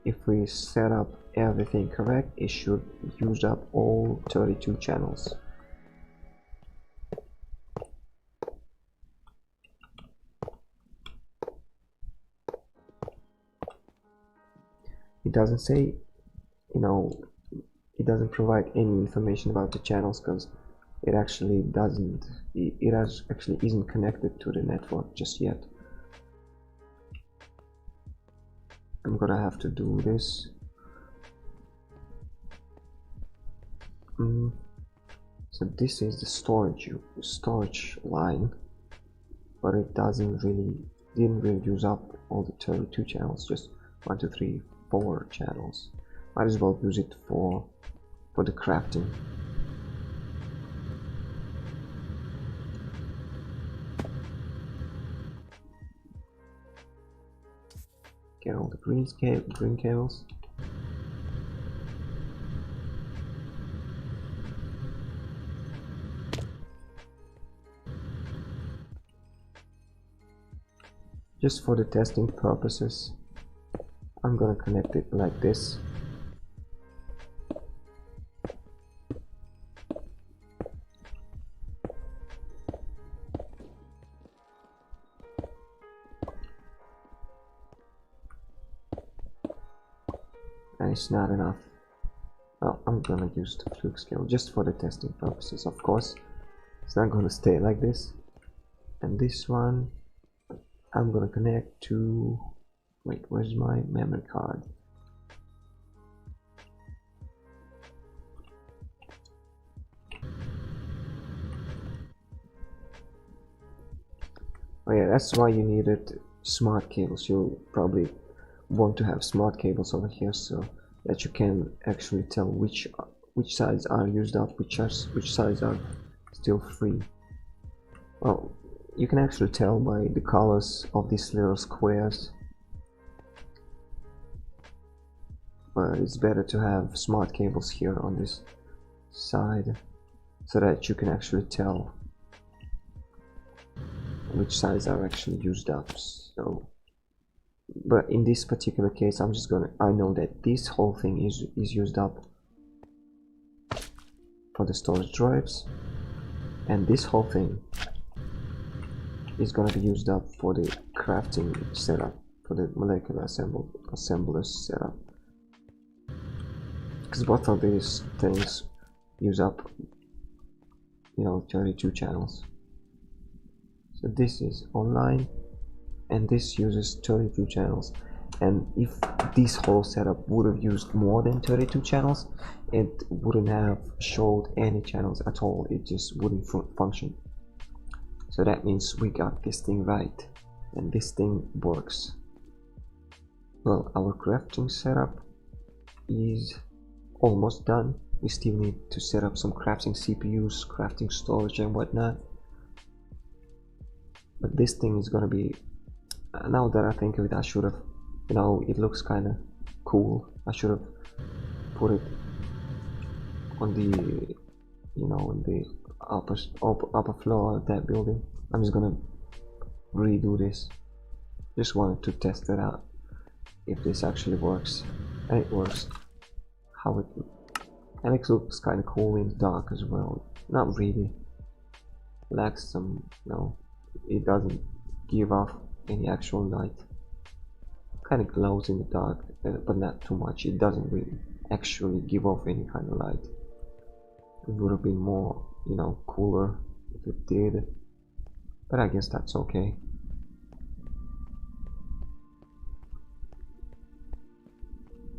if we set up everything correct, it should use up all 32 channels. It doesn't say, it doesn't provide any information about the channels because it actually doesn't, actually isn't connected to the network just yet. I'm gonna have to do this. So this is the storage line, but it didn't really use up all the 32 channels, just 1, 2, 3, 4 channels. Might as well use it for the crafting. Get all the green cables. Just for the testing purposes, I'm gonna connect it like this. And it's not enough. Well, I'm gonna use the fluke scale just for the testing purposes, of course. It's not gonna stay like this. And this one, I'm gonna connect to... Wait, where's my memory card? Oh yeah, that's why you needed smart cables. You'll probably want to have smart cables over here so that you can actually tell which sides are used up, which sides are still free. Well, you can actually tell by the colors of these little squares, but it's better to have smart cables here on this side so that you can actually tell which sides are actually used up. So, but in this particular case, I know that this whole thing is used up for the storage drives, and this whole thing is gonna be used up for the crafting setup, for the molecular assembler setup, because both of these things use up, 32 channels. So this is online, and this uses 32 channels. And if this whole setup would have used more than 32 channels, it wouldn't have showed any channels at all. It just wouldn't function. So that means we got this thing right, and this thing works. Well, our crafting setup is almost done. We still need to set up some crafting CPUs, crafting storage and whatnot. But this thing is gonna be, now that I think of it, I should have, it looks kind of cool. I should have put it on the, on the upper floor of that building. I'm just gonna redo this. Just wanted to test it out, if this actually works. And it works. And it looks kind of cool in the dark as well. Not really. Lacks some, it doesn't give off any actual light. Kind of glows in the dark, but not too much. It doesn't really actually give off any kind of light. It would have been more, cooler if it did, but I guess that's okay.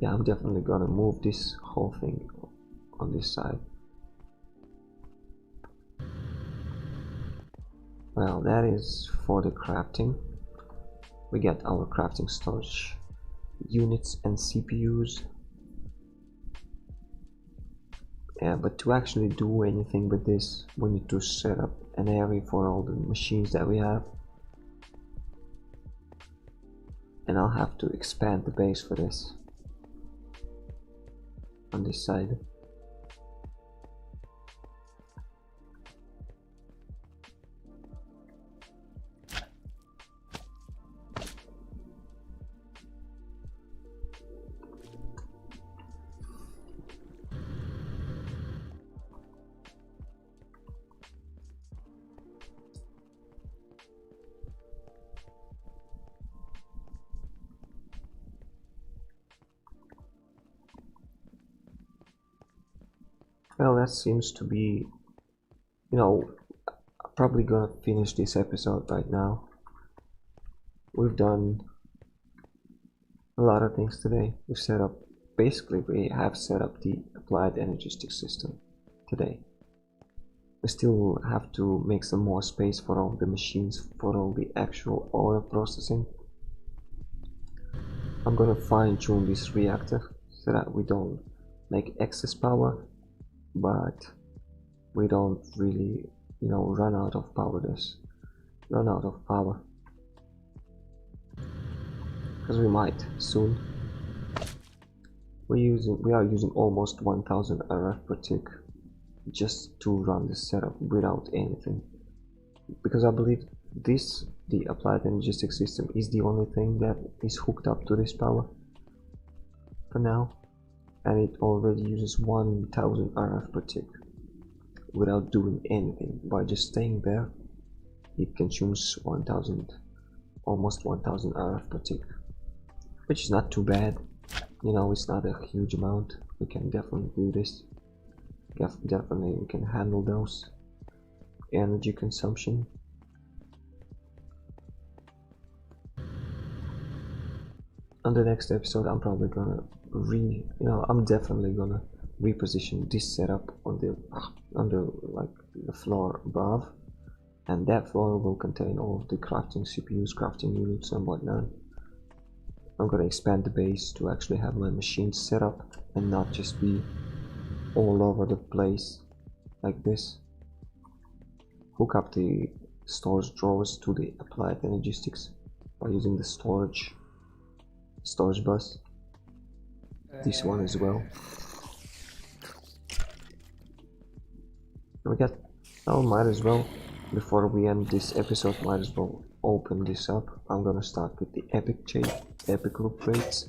Yeah, I'm definitely gonna move this whole thing on this side. Well, that is for the crafting. We get our crafting storage units and CPUs. Yeah, but to actually do anything with this, we need to set up an area for all the machines that we have. And I'll have to expand the base for this on this side. Well, that seems to be you know, I'm probably gonna finish this episode right now. We've done a lot of things today. We have set up the Applied Energistics system today. We still have to make some more space for all the machines, for all the actual oil processing. I'm gonna fine-tune this reactor so that we don't make excess power, but we don't really, run out of power. Because we might soon. We are using almost 1000 RF per tick just to run this setup without anything, because I believe the Applied Energistics system is the only thing that is hooked up to this power for now, and it already uses 1000 RF per tick without doing anything. By just staying there, it consumes almost 1000 RF per tick, which is not too bad. It's not a huge amount. We can definitely do this. Definitely we can handle those energy consumption. On the next episode, I'm probably gonna I'm definitely gonna reposition this setup on the floor above, and that floor will contain all of the crafting CPUs, crafting units and whatnot. I'm gonna expand the base to actually have my machines set up and not just be all over the place like this. Hook up the storage drawers to the Applied Energistics by using the storage bus. This one as well. Might as well, before we end this episode, might as well open this up. I'm gonna start with the epic loop rates.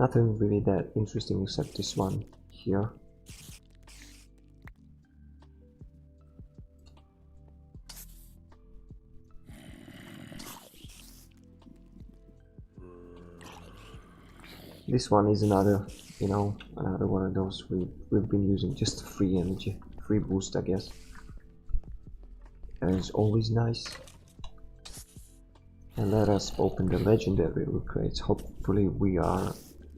Nothing really that interesting except this one here. This one is another one of those we've been using, just free energy, free boost, I guess. And it's always nice. And let us open the legendary loot crates. Hopefully we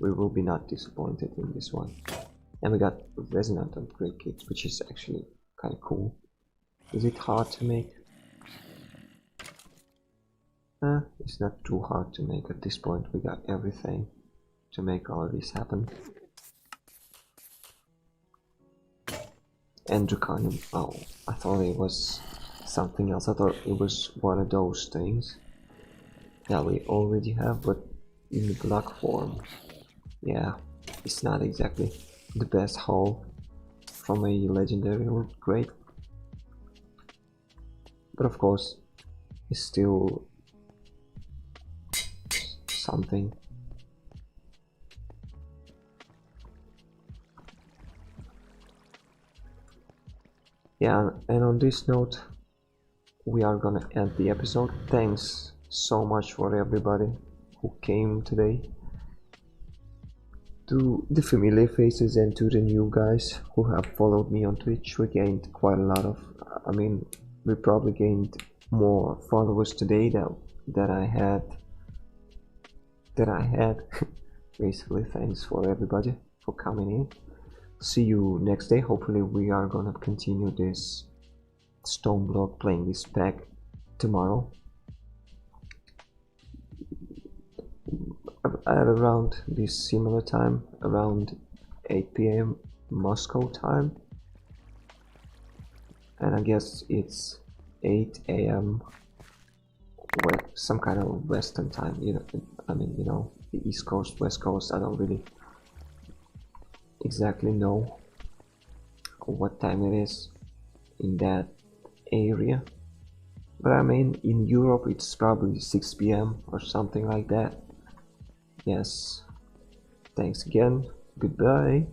will be not disappointed in this one. And we got resonant upgrade kits, which is actually kind of cool. Is it hard to make? It's not too hard to make at this point. We got everything to make all this happen. And Draconium. Oh, I thought it was something else. I thought it was one of those things that we already have, but in the block form. Yeah, it's not exactly the best haul from a legendary loot crate, but of course it's still something. Yeah, and on this note we are gonna end the episode. Thanks so much for everybody who came today, to the familiar faces and to the new guys who have followed me on Twitch. We gained quite a lot of, we probably gained more followers today that I had. Basically, thanks for everybody for coming in. See you next day. Hopefully we are gonna continue this Stoneblock, playing this pack tomorrow at around this similar time, around 8 PM Moscow time, and I guess it's 8 AM some kind of Western time, the East Coast, West Coast. I don't really exactly know what time it is in that area, but in Europe it's probably 6 PM or something like that. Yes, thanks again, goodbye.